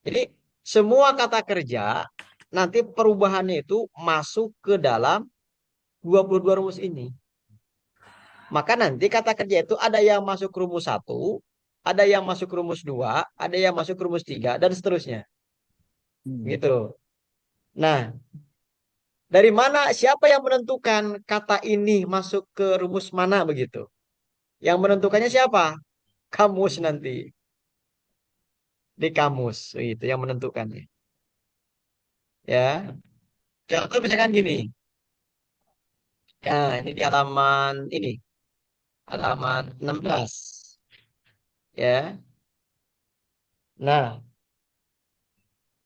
Jadi semua kata kerja nanti perubahannya itu masuk ke dalam 22 rumus ini. Maka nanti kata kerja itu ada yang masuk rumus 1, ada yang masuk rumus 2, ada yang masuk rumus 3, dan seterusnya. Gitu. Nah, dari mana, siapa yang menentukan kata ini masuk ke rumus mana begitu? Yang menentukannya siapa? Kamus nanti. Di kamus, itu yang menentukannya. Ya. Contoh misalkan gini. Ya, ini di halaman ini. Halaman 16. Ya. Nah,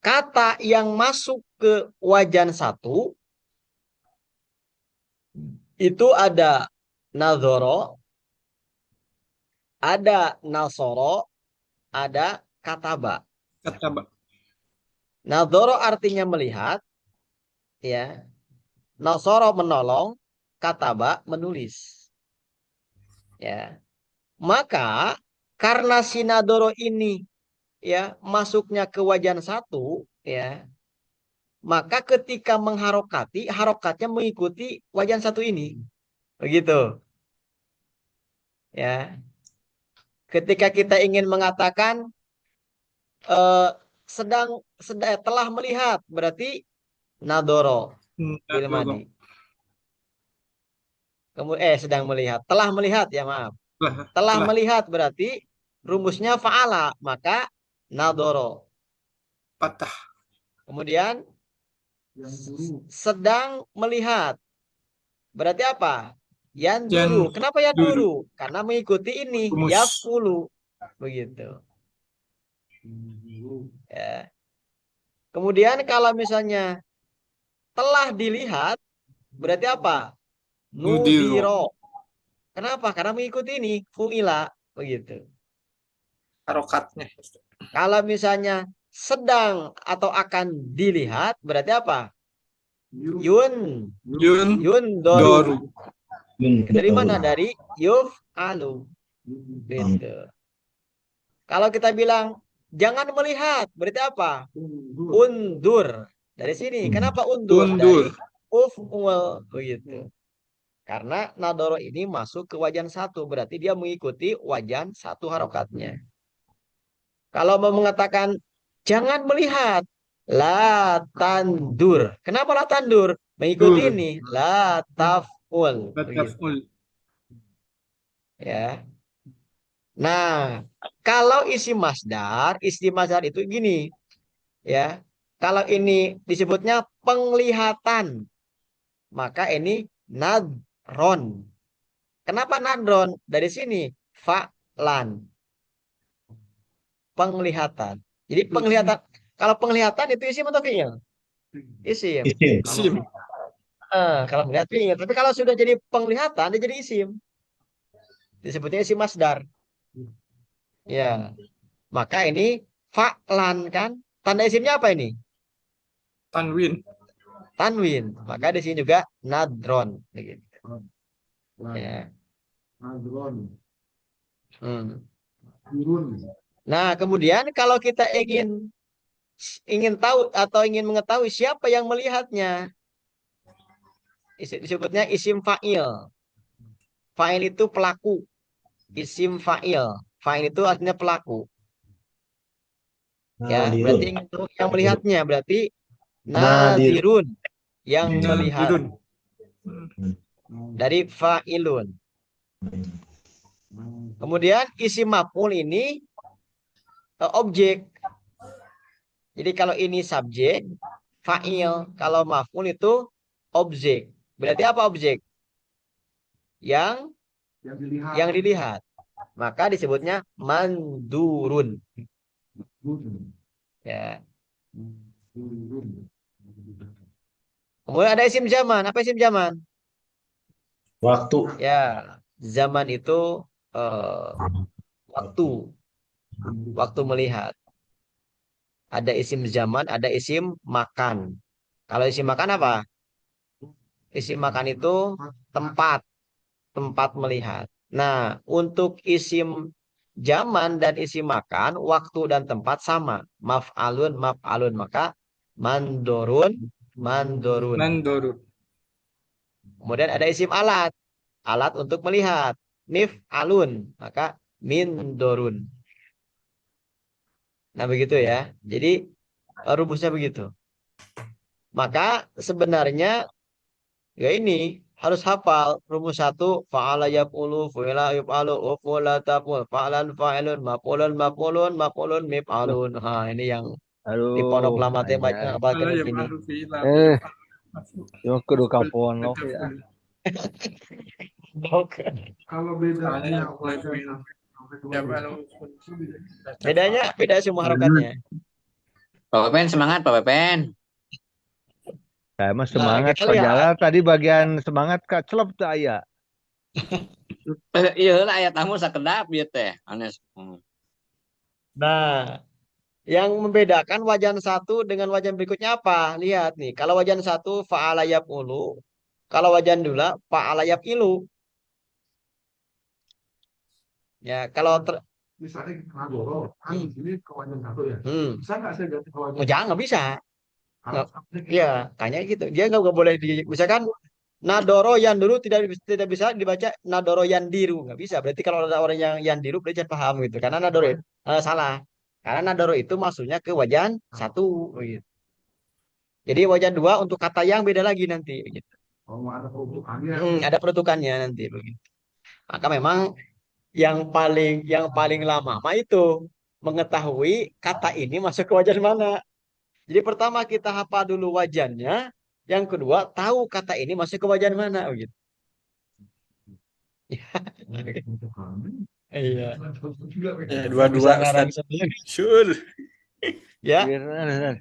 kata yang masuk ke wajan 1 itu ada nazoro, ada nasoro, ada kataba. Kata Mbak. Nazoro artinya melihat, ya. Nasoro menolong, kataba menulis. Ya. Maka karena sinadoro ini ya masuknya ke wajan 1, ya, maka ketika mengharokati, harokatnya mengikuti wajan 1 ini. Begitu. Ya. Ketika kita ingin mengatakan telah melihat, berarti nadoro Nadoro. ilmani. Kemudian sedang melihat, telah melihat, ya maaf. Telah melihat berarti rumusnya fa'ala, maka nadoro. Patah. Kemudian sedang melihat. Berarti apa? Yanduru. Kenapa yanduru? Karena mengikuti ini, Rumus. yafulu. Begitu. Ya. Kemudian kalau misalnya telah dilihat, berarti apa? Nudiro. Kenapa? Karena mengikuti ini, fu'ila. Begitu. Harokatnya. Kalau misalnya sedang atau akan dilihat, berarti apa? Yun doru. Dari mana? Dari yuf alu. Gitu. Kalau kita bilang jangan melihat, berarti apa? Undur. Dari sini. Kenapa undur? Dari uf'ul. Begitu. Karena nadoro ini masuk ke wajan 1, berarti dia mengikuti wajan 1 harokatnya. Kalau mau mengatakan jangan melihat, la tandur. Kenapa la tandur? Mengikuti ini, la taf'ul. Ya. Nah, kalau isim masdar itu gini, ya. Kalau ini disebutnya penglihatan, maka ini nadron. Kenapa nadron? Dari sini fa'lan. Penglihatan. Jadi penglihatan, kalau penglihatan itu isim atau fi'il? Isim. Kalau melihat fi'il, tapi kalau sudah jadi penglihatan dia jadi isim. Disebutnya isim masdar. Ya. Maka ini fa'lan kan? Tanda isimnya apa ini? Tanwin. Maka di sini juga nadron. Begitu. Ya. Nah, kemudian kalau kita ingin tahu atau ingin mengetahui siapa yang melihatnya, disebutnya isim fa'il. Fa'il itu pelaku. Isim fa'il. Fa'il itu artinya pelaku. Ya, berarti yang melihatnya berarti nadirun, yang melihat. Dari fa'ilun. Kemudian isim maf'ul ini objek. Jadi kalau ini subjek, fa'il. Kalau maf'ul itu objek. Berarti apa objek? Yang yang dilihat. Maka disebutnya mandurun. Ya. Kemudian ada isim zaman. Apa isim zaman? Waktu. Ya, zaman itu waktu, waktu melihat. Ada isim zaman, ada isim makan. Kalau isim makan apa? Isim makan itu tempat, tempat melihat. Nah, untuk isim zaman dan isim makan, waktu dan tempat sama. Maf'alun, maf'alun. Maka mandorun, mandorun. Mandorun. Kemudian ada isim alat. Alat untuk melihat. Mif'alun. Maka mindorun. Nah, begitu ya. Jadi, rumusnya begitu. Maka sebenarnya ya ini harus hafal rumus satu fa'ala yaf'ulu fu'ila yuf'alu uf'ula taf'ul fa'lan fa'ilun maf'ulun maf'ulun maf'ulun Loh, mif'alun. Ini yang di pondok aduh, lama teh ajar. baca Ala ya begini. malu fi'ila Eh, mafu. cuma kudu kapon lo ya. kalau Soalnya bedanya yang mulai wajan fi'il. sampai ke Ya wajan malu. Beda semua harokatnya. Pak Pepen semangat Pak Pepen. Saya mah Nah, semangat kita Pak lihat. Jalal tadi bagian semangat Kak celep tuh aya. Iya lah ayat tamu sakedap bieu teh. Anes. Nah, yang membedakan wajan satu dengan wajan berikutnya apa? Lihat nih, kalau wajan satu fa'ala yaf'ulu, kalau wajan dua fa'ala yaf'ilu. Ya, kalau misalnya Nagoro kan di sini ke wajan satu ya, bisa nggak saya ganti ke wajan oh, jangan nggak bisa. kalau Iya, kayaknya gitu. Dia nggak boleh misalkan nadoro yang dulu tidak bisa dibaca nadoro yang diru, nggak bisa. Berarti kalau ada orang yang diru berarti jangan paham gitu. Karena nadoro salah. Karena nadoro itu maksudnya ke wajan satu gitu. Jadi wajan dua untuk kata yang beda lagi nanti gitu. mau ada peruntukannya Ada peruntukannya nanti begitu. Maka memang yang paling lama mah itu mengetahui kata ini masuk ke wajan mana. Jadi pertama kita hafal dulu wajannya, yang kedua tahu kata ini masuk ke wajan mana begitu. Iya. Ya Bisa dua-dua ngarang Ustaz. sendiri. Syul. Ya, Bener.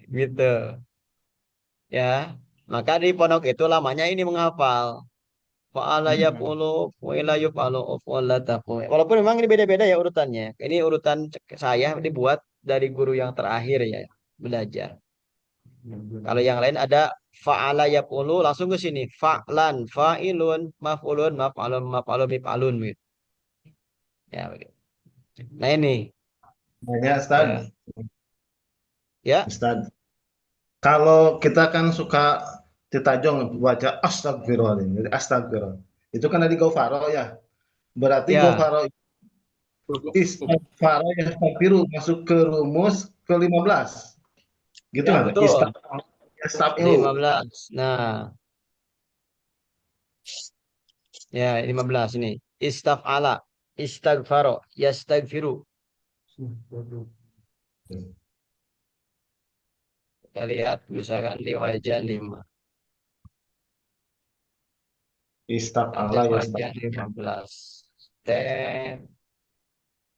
gitu. Ya. Maka di pondok itu lamanya ini menghafal. Fa'ala yaf'ulu wa'ila yuf'alu uf'ula taf'ul. Walaupun memang ini beda-beda ya urutannya. Ini urutan saya dibuat dari guru yang terakhir ya belajar. Kalau yang lain ada fa'ala yaf'ulu langsung ke sini. Fa'lan, fa'ilun, maf'ulun, maf'alun, maf'alun, mif'alun gitu. Ya, begitu. Nah ini Nanya, Ustaz. ya. Ustaz. Kalau kita kan suka Citajong baca astagfirullahaladzim. Jadi astagfirullah. Itu kan tadi gofaro ya. Berarti Ya, gofaro istighfar yastaghfiru masuk ke rumus ke-15. Gitu ya kan? betul. Yastaghfiru. 15. Nah, ya 15 ini. Istaf'ala, istaghfaro, yastaghfiru. Kita lihat misalkan di wajah 5. Istagfirullah Wajah yastaghfiru. 15. Ten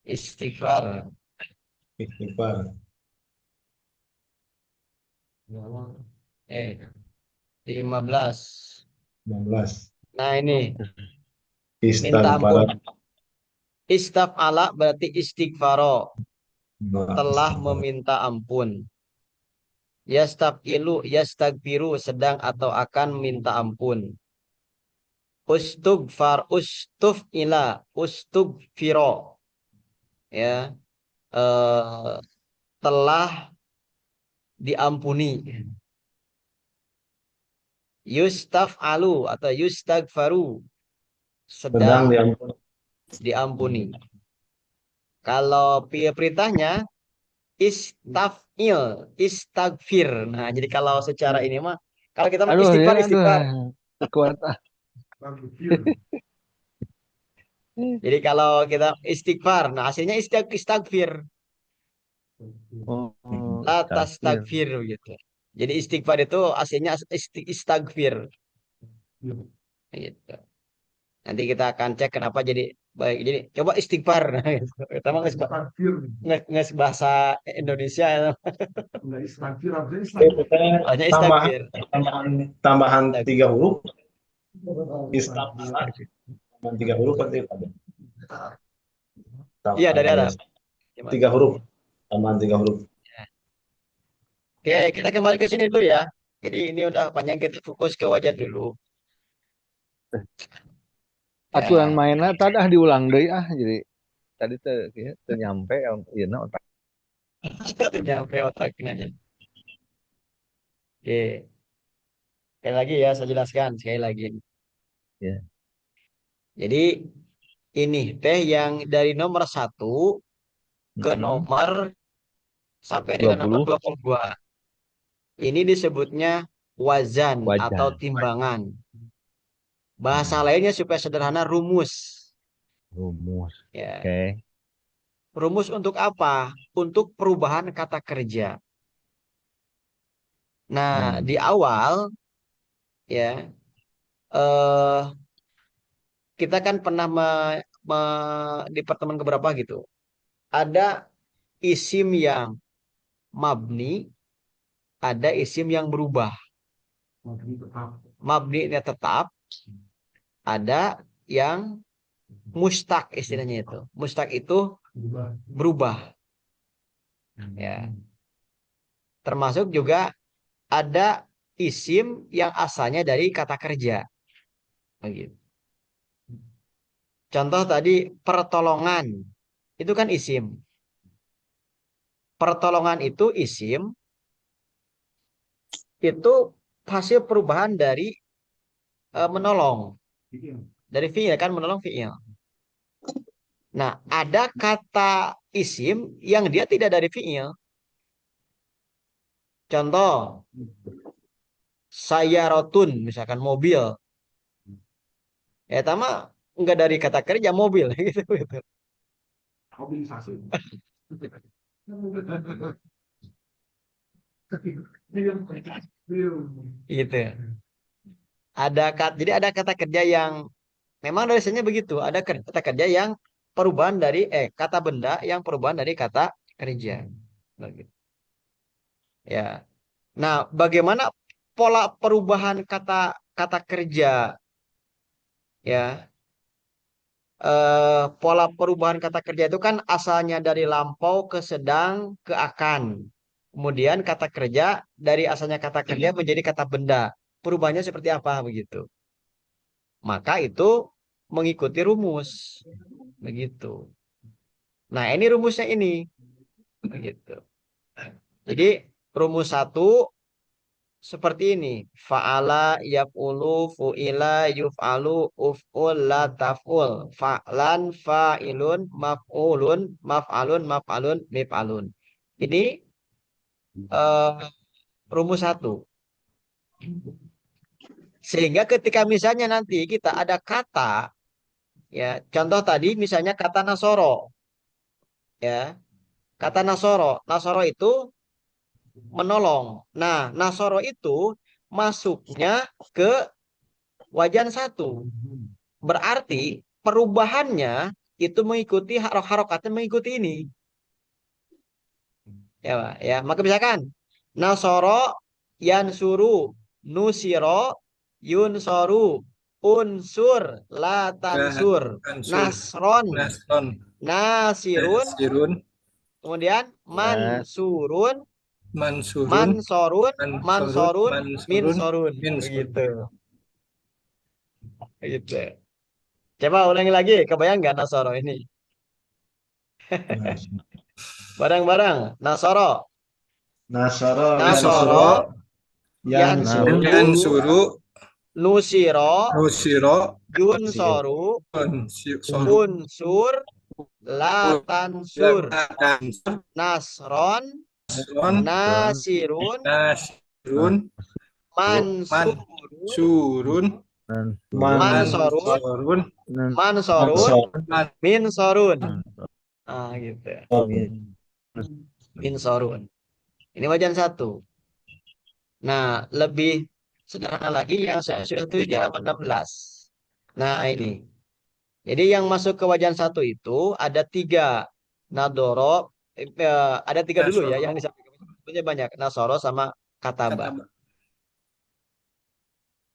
istighfar. Istighfar. 15. 16. Nah ini minta Istighfar. ampun. Istaf'ala berarti istighfaro, telah meminta ampun. Yastaghfiru, yastaghfiru sedang atau akan minta ampun. Ustugfar, ustufila, ustugfiro. Ya, telah diampuni. Yustaf'alu atau yustagfaru sedang diampuni. Kalau perintahnya istafil, istagfir. Nah, jadi kalau secara ini mah, kalau kita mah Aduh istighfar, ya, aduh. istighfar. Kuat ah. Jadi kalau kita istighfar, nah hasilnya istagfir. Oh, La takfir. tastagfir gitu. Jadi istighfar itu aslinya istagfir gitu. Nanti kita akan cek kenapa jadi baik. Jadi coba istighfar. Nah, gitu. Pertama Istagfir. nges bahasa Indonesia ya. Enggak istagfir, artinya istagfir. Hanya Tambahan istagfir. tambahan Istagfir. 3 huruf, istighfar tambahan 3 huruf kan itu ada. Iya dari Arab. Yes. Gimana? 3 huruf, tambahan 3 huruf. Oke, kita kembali ke sini dulu ya. Jadi ini udah panjang, kita fokus ke wajah dulu. Aturan Ya, mainnya tadi diulang deh jadi tadi teu nyampe ieu otak. nyampe otaknya aja. Oke, sekali lagi ya saya jelaskan sekali lagi. Ya. Jadi ini teh yang dari nomor 1 ke nomor sampai dengan nomor 20 22. Ini disebutnya wazan atau wajan. timbangan. Bahasa lainnya supaya sederhana rumus. Rumus. Ya. Oke. Rumus untuk apa? Untuk perubahan kata kerja. Nah, di awal ya eh kita kan pernah di pertemuan keberapa gitu. Ada isim yang mabni, ada isim yang berubah. Mabni-nya tetap, ada yang mustaq istilahnya itu. Mustaq itu berubah. Ya. Termasuk juga ada isim yang asalnya dari kata kerja. Begitu. Contoh tadi pertolongan. Itu kan isim. Pertolongan itu isim. Itu hasil perubahan dari menolong. Dari fi'il kan menolong fi'il. Nah, ada kata isim yang dia tidak dari fi'il. Contoh, sayarotun, misalkan mobil. Ya, tama enggak dari kata kerja mobil gitu. Mobilisasi. Gitu. Jadi ada kata kerja yang memang dari sini begitu. Ada kata kerja yang perubahan dari kata benda yang perubahan dari kata kerja. Begitu. Ya. Nah, bagaimana pola perubahan kata kerja ya? Pola perubahan kata kerja itu kan asalnya dari lampau ke sedang ke akan. Kemudian kata kerja dari asalnya kata kerja menjadi kata benda. Perubahannya seperti apa begitu? Maka itu mengikuti rumus begitu. Nah, ini rumusnya ini begitu. Jadi rumus 1 seperti ini. Fa'ala yaf'ulu fu'ila yuf'alu uf'ul la taf'ul. Fa'lan fa'ilun maf'ulun maf'alun maf'alun mif'alun. Ini eh, rumus 1. Sehingga ketika misalnya nanti kita ada kata ya, contoh tadi misalnya kata nasoro ya. Kata nasoro, nasoro itu menolong. Nah, nasoro itu masuknya ke wajan 1. Berarti perubahannya itu mengikuti harokatnya mengikuti ini. Ya, Pak. Ya, maka misalkan nasoro yansuru nusiro yunsoru unsur latansur Ansur. nasron Nasron. nasirun Nasirun. kemudian Nas. mansurun Mansurun. mansorun mansorun Mansurun. minsorun Minsurun. begitu. Coba ulangi lagi, kebayang nggak Nasoro ini? Barang-barang, Nasoro, Nasara Nasoro, yansuru yansuru Yansuru, Yansuru. Nusiro, Nusiro. Yunsoru, Unsoru. Unsur, Latansur, Tansur. Nasron, Nasron. Nasirun, Nasirun. Mansurun, Mansurun. Mansorun, Mansorun. mansorun, Man. minsorun. Ah, gitu. Min. Minsorun. Ini wajan satu. Nah, lebih sederhana lagi yang saya sudah tulis di halaman 16. Nah, ini. Jadi yang masuk ke wajan satu itu ada tiga. Nadoro, ada tiga dulu ya yang disampaikan. Sebenarnya banyak. Nasoro sama Kataba. Kata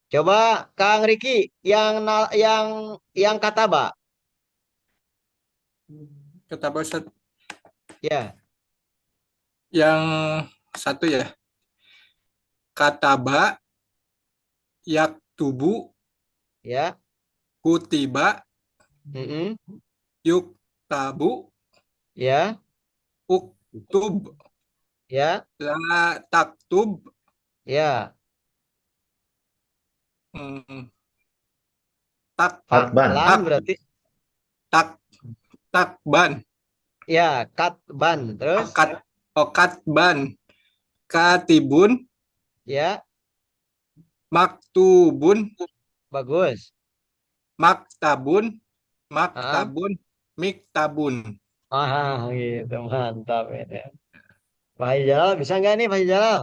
Coba Kang Riki yang Kataba. kata Ustaz. Ya, Yang satu ya. Kataba, yaktubu, ya. kutiba, Mm-mm. yuktabu, Ya, uktub, ya, la taktub, ya. hmm, Fatban. Lan tak, berarti tak, takban, ya, katban. Terus okat, okatban, katibun, ya, maktubun, bagus. maktabun, Ah, maktabun, miktabun. gitu. Mantap ini. Pak Haji Jalal bisa nggak nih Pak Haji Jalal?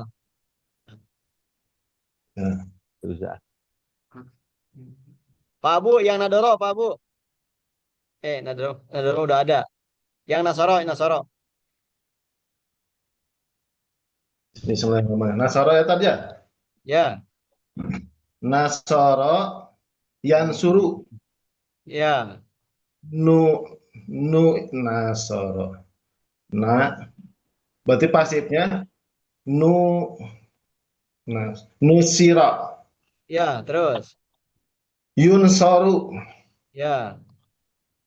Ya. Susah. Pak Abu yang Nadoro, Pak Abu. Nadoro udah ada. Yang Nasoro. Bismillahirrahmanirrahim. Nasoro ya tadi ya. Ya, Nasoro yansuru ya, nu nu nasoro. Nah, berarti pasifnya nu nusira ya. Terus, yunsoru ya,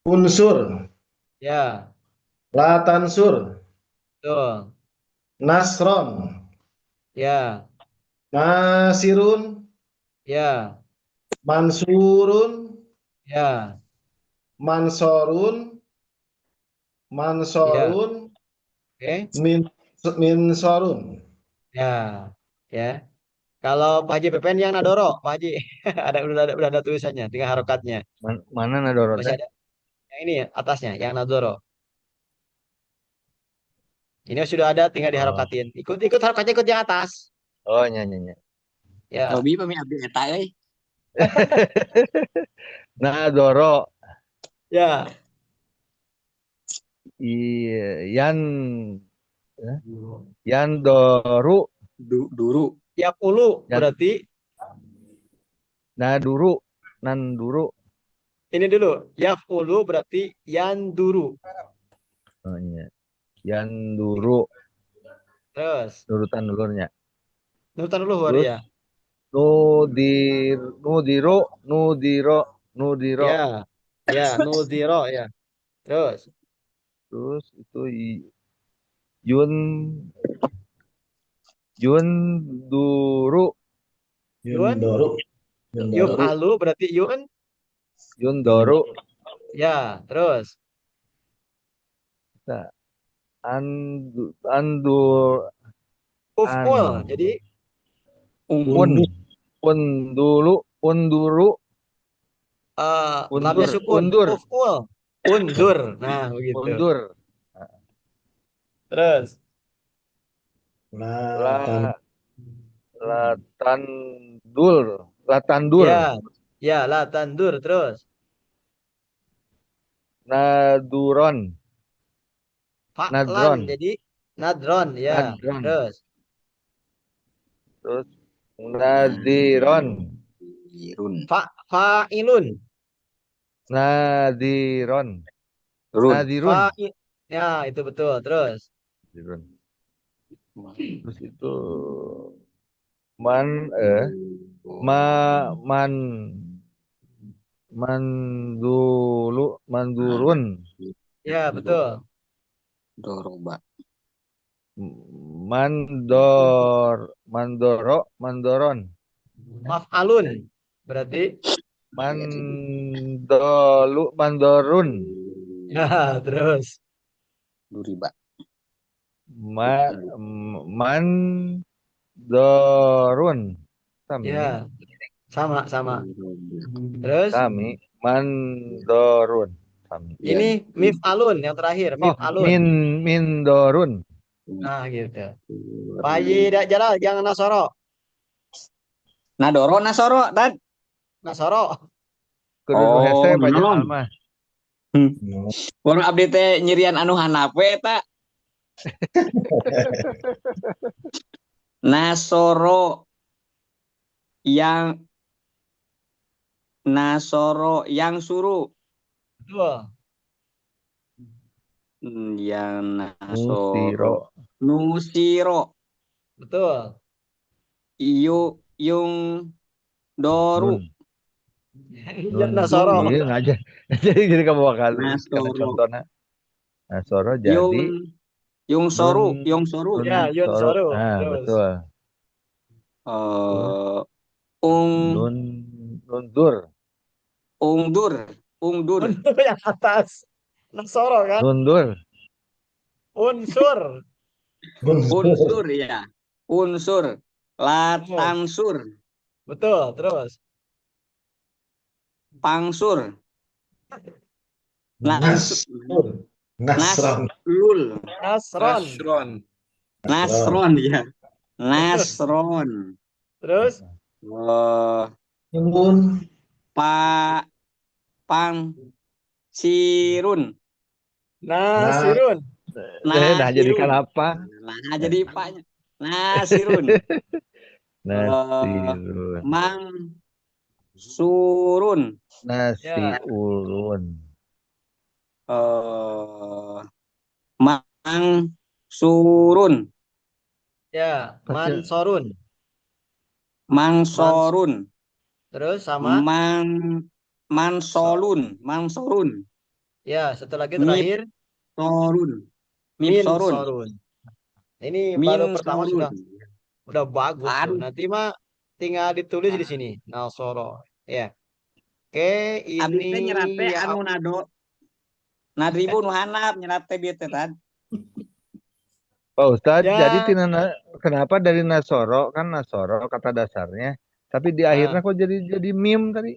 unsur ya. latansur Tuh, nasron ya, nasirun ya, mansurun ya, mansorun ya. mansorun Oke, min minsorun. ya, ya. Kalau Pak Haji PPN yang Nadoro, Pak Haji udah ada tulisannya, tinggal harokatnya. Mana Nadoro Masih teh? ada yang ini atasnya, yang Nadoro. Ini sudah ada, tinggal Oh, diharokatin. Ikut harokatnya ikut yang atas. oh nya. Ya, Robi pami abdi eta euy. Nadoro ya. yan yan doru Duru. Tiap ulu yan berarti naduru nanduru. ini dulu. Yaf'ulu berarti yanduru. Oh, iya. Yan duru Terus, urutan dulunya. nurutan dulu Terus ya. nudiro nudiro. Ya, ya, nudiro ya. Terus, Terus itu yun yun duru yun, Yundoru yuf Yundoru alu berarti yun. yun doru. Ya, terus. Nah, andur Uf'ul. an Jadi, pun dulu unduru lamnya undur sukun. undur Uf'ul. Undur. Nah, begitu. undur Terus, latan la latandul ya, ya, la tandur. Terus, naduron fa'lan. nadron Jadi, nadron. Ya, nadron terus. terus nadiron Irun. Fa'ilun. nadiron Run. nadirun Ya, itu betul. Terus, nadirun. Terus itu man ma man mandurun ya, betul. Doroba. mandoron Maf'alun. Berarti, mandorun ya, terus. Duriba. mandorun sama ini Ya, Sama. Terus Sami. Mandorun. Sami. Iya. ini mif'alun yang terakhir, Oh, mif'alun. mindorun. Nah, gitu. Pak Haji Jalal, jangan Nasoro. Nadoro Nasoro Tad. Nasoro. Kudu nu hese Oh, banyak nolong. mah. Baru update teh nyirian anu handap we eta. Nasoro yang Nasoro yang suruh. Betul. Yang Nusiro. Nasoro. Nusiro. Betul. Yung Doru. Nun. Ya, Nun. Nasoro. Iya ngajar. Jadi kamu bakal karena Nasoro. contohnya. Nasoro Yung jadi Yung Soru. nun. Yung Soru. Ya, Yun Soro. Soru. Ah, Terus. betul. Nun. Nundur. Ungdur. Ungdur. Untuk yang atas. Nasoro kan? Nundur. Unsur. Unsur ya. Unsur. Latangsur. Betul. Terus. Pangsur. Nasrun. Nasron. Naslul. Nasron. Nasron. Nasron ya. Nasron. Terus. Nun. Sirun. Nasirun. Nah, jadikan apa? Nah, jadi paknya. Nasirun. Nasirun. Surun. Ya. Nasiulun. Surun. Ya. Mansorun. Mansorun. Terus sama. Mansorun. Ya. Satu lagi terakhir. Mipsorun. Minsorun. Ini baru pertama Minsorun. udah bagus tuh. Aduh. Nanti mah tinggal ditulis di sini. Nasoro. Ya. Oke, Abdi ini teh nyerat teh ya, anu nadribu nu handap nyerat teh bieu teh Tad. Pak Ustadz, Ya. jadi kenapa dari Nasoro kan Nasoro kata dasarnya, tapi di akhirnya kok jadi mim tadi?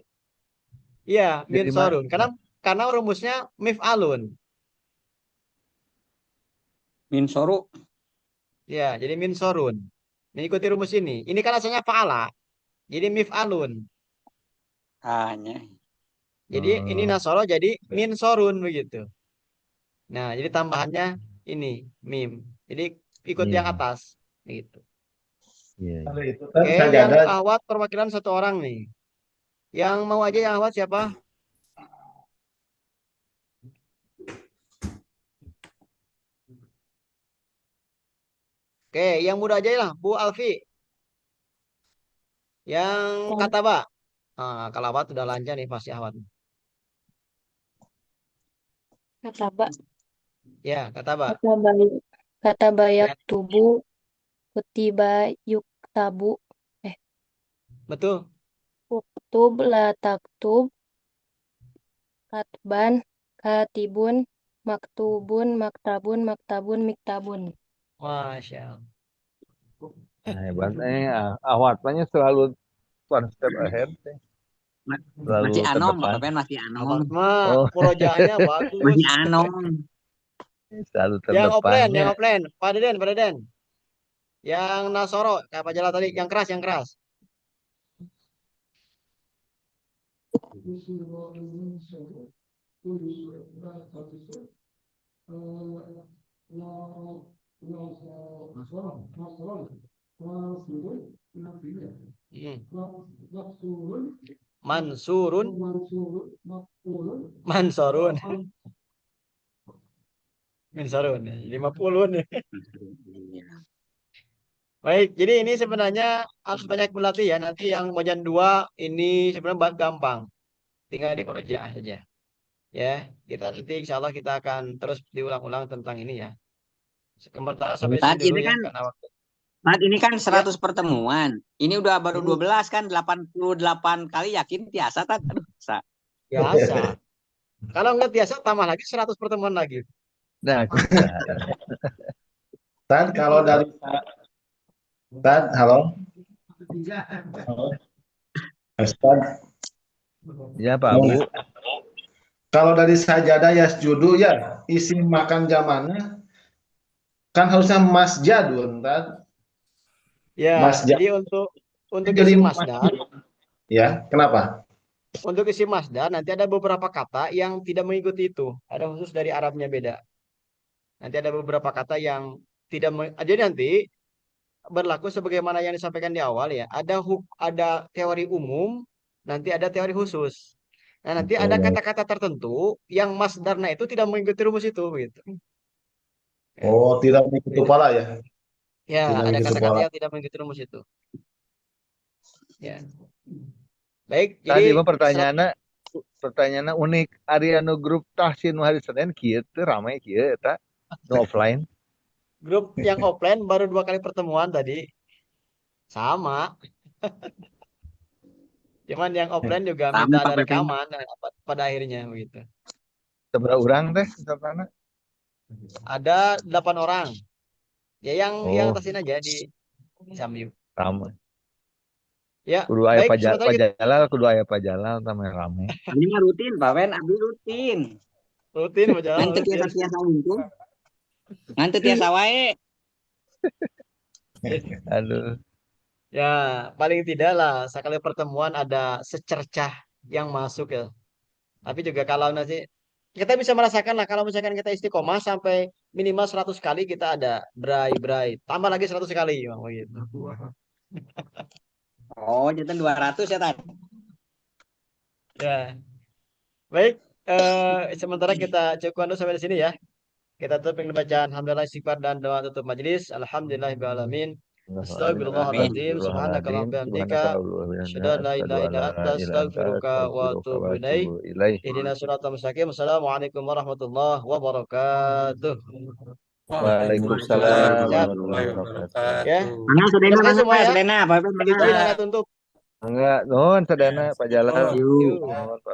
Iya, Jadi minsorun. Karena rumusnya mif'alun. Minsoru. Ya, jadi minsorun. Mengikuti rumus ini. Ini kan asalnya fa'ala. Jadi mif'alun. Hanya. Jadi ini nasoro jadi minsorun begitu. Nah, jadi tambahannya ini mim. Jadi ikut yang atas gitu. Iya. Kalau itu kan Oke, yang sajadah. ahwat perwakilan satu orang nih. Yang mau aja yang ahwat siapa? Oke, yang muda aja lah, Bu Alfi. Yang kataba. Nah, kalau ahwat udah lancar nih pasti ahwat. Kataba. Ya, kataba. Kataba yaktubu. Kutiba yuktabu. Betul. Uktub la taktub. Katban. Katibun. Maktubun. Maktabun. Miktabun. Masya Allah. Hebat. Awatnya selalu one step ahead. Selalu Masih anom, terdepan. Pak masih anom. Ahwat mah murojaahnya bagus. Masih anom. Selalu Yang offline, terdepannya. yang offline. Pak Deden. Yang Nasoro, kayak Pak Jalal tadi, yang keras. Mansurun. Mansurun. Minsorun. 50 nih. Baik, jadi ini sebenarnya harus banyak berlatih ya. Nanti yang bagian 2 ini sebenarnya gampang. Tinggal dikerja saja. Ya, kita nanti insya Allah kita akan terus diulang-ulang tentang ini ya. Sementara sampai Tad, sini dulu ini ya. kan Karena waktu. Tad, ini kan 100 pertemuan. Ini udah baru 12 kan 88 kali yakin biasa Tad. Aduh, Biasa. Kalau nggak biasa tambah lagi 100 pertemuan lagi. Nah, Tad, kalau dari Tad, halo. Halo. Ustaz, Ya Pak Abu. kalau dari sajadah yasjudu ya isi makan zamannya kan harusnya masjadun kan? Ya, Masjad jadi untuk jadi isi masdar, ya. Kenapa? untuk isi masdar nanti ada beberapa kata yang tidak mengikuti itu. Ada khusus dari Arabnya beda. Nanti ada beberapa kata yang tidak jadi nanti berlaku sebagaimana yang disampaikan di awal ya. Ada teori umum, nanti ada teori khusus. Nah, nanti ada Oh, kata-kata tertentu yang masdarnya itu tidak mengikuti rumus itu gitu. Ya, oh tidak mengikuti beda. kepala ya? Ya, Tidak ada mengikuti kata-kata kepala. yang tidak mengikuti rumus itu. Ya. Baik, Tadi jadi mah pertanyaannya unik. Ari anu grup tahsin hari Senin kieu teu rame kieu eta nu offline. grup yang offline baru 2 kali pertemuan tadi sama. Cuman yang offline juga Rame minta Pak ada Pepen. rekaman pada akhirnya begitu. Seberapa urang teh pesertana? Ada 8 orang. Ya yang Oh, atasin aja di Samyu. rame. Ya, Kudu aya baik sementara kita pajalal, kudu aya pajalal tameh rame. Ini mah rutin Pak Wen, abdi rutin. rutin berjalan Ngan teu rutin. tiasa-tiasa untung. Ngan teu tiasa wae. Aduh. Ya, paling tidak lah sekali pertemuan ada secercah yang masuk ya. Tapi juga kalau nanti kita bisa merasakan lah kalau misalkan kita istiqomah sampai minimal 100 kali kita ada bray. Tambah lagi 100 kali begitu. Oh, jantan 200 ya tadi. Ya, baik. Sementara kita cukupkan dulu sampai di sini ya. Kita tutup dengan bacaan alhamdulillah istighfar dan doa tutup majelis. Alhamdulillahirabbil alamin. Astagfirullahaladzim. Subhanakallahumma bihamdika. Asyhadu an la ilaha illa anta astaghfiruka wa atubu ilaik. Ihdinas siratal mustaqim. Assalamualaikum warahmatullahi wabarakatuh. Waalaikumsalam Siap. warahmatullahi wabarakatuh. Ya. Mana sedena Terima kasih semua ya. sedena Pak Wen Izin mana? Anda tutup. Enggak, nuhun sadana pajalal. Yuk. Yuk. Nuhun Pak